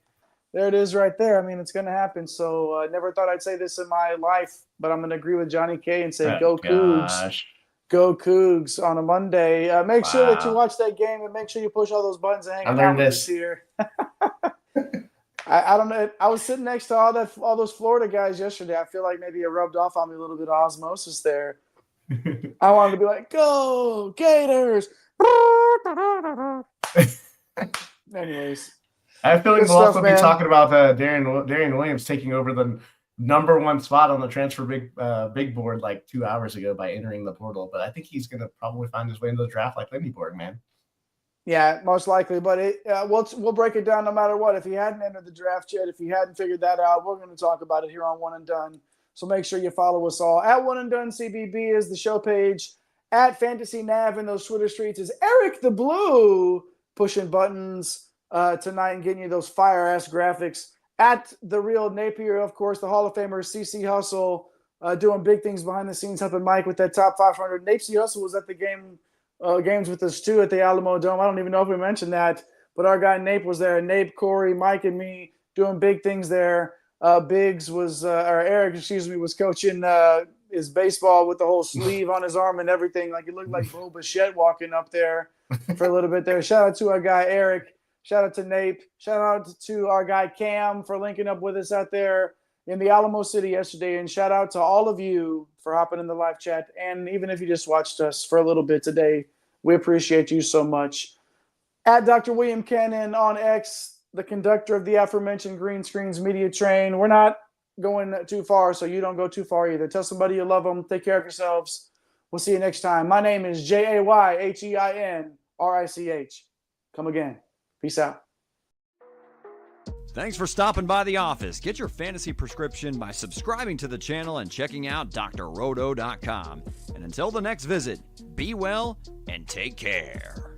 there it is right there. I mean, it's going to happen. So I never thought I'd say this in my life, but I'm going to agree with Johnny K and say, go Cougs. Go Cougs on a Monday. Make sure that you watch that game and make sure you push all those buttons and hang out with us here. I don't know. I was sitting next to all those Florida guys yesterday. I feel like maybe it rubbed off on me a little bit of osmosis there. I wanted to be like, go Gators. Anyways. I feel like we'll also be talking about Darian Williams taking over the number one spot on the transfer big board like 2 hours ago by entering the portal. But I think he's going to probably find his way into the draft like Lendeborg, man. Yeah, most likely. But we'll break it down no matter what. If he hadn't entered the draft yet, if he hadn't figured that out, we're going to talk about it here on One and Done. So make sure you follow us all. At One and Done CBB is the show page. At Fantasy Nav in those Twitter streets is Eric the Blue pushing buttons tonight and getting you those fire-ass graphics. At The Real Napier, of course, the Hall of Famer CC Hustle doing big things behind the scenes, helping Mike with that top 500. Napsy Hustle was at the games with us too at the Alamo Dome. I don't even know if we mentioned that, but our guy Nape was there. Nape, Corey, Mike, and me doing big things there. Eric, was coaching his baseball with the whole sleeve on his arm and everything. Like, it looked like Bo Bichette walking up there for a little bit there. Shout out to our guy Eric. Shout out to Nape. Shout out to our guy Cam for linking up with us out there in the Alamo City yesterday. And shout out to all of you for hopping in the live chat. And even if you just watched us for a little bit today, we appreciate you so much. At Dr. William Cannon on X, the conductor of the aforementioned Green Screens Media Train. We're not going too far, so you don't go too far either. Tell somebody you love them. Take care of yourselves. We'll see you next time. My name is JAYHEINRICH. Come again. Peace out. Thanks for stopping by the office. Get your fantasy prescription by subscribing to the channel and checking out drrodo.com. And until the next visit, be well and take care.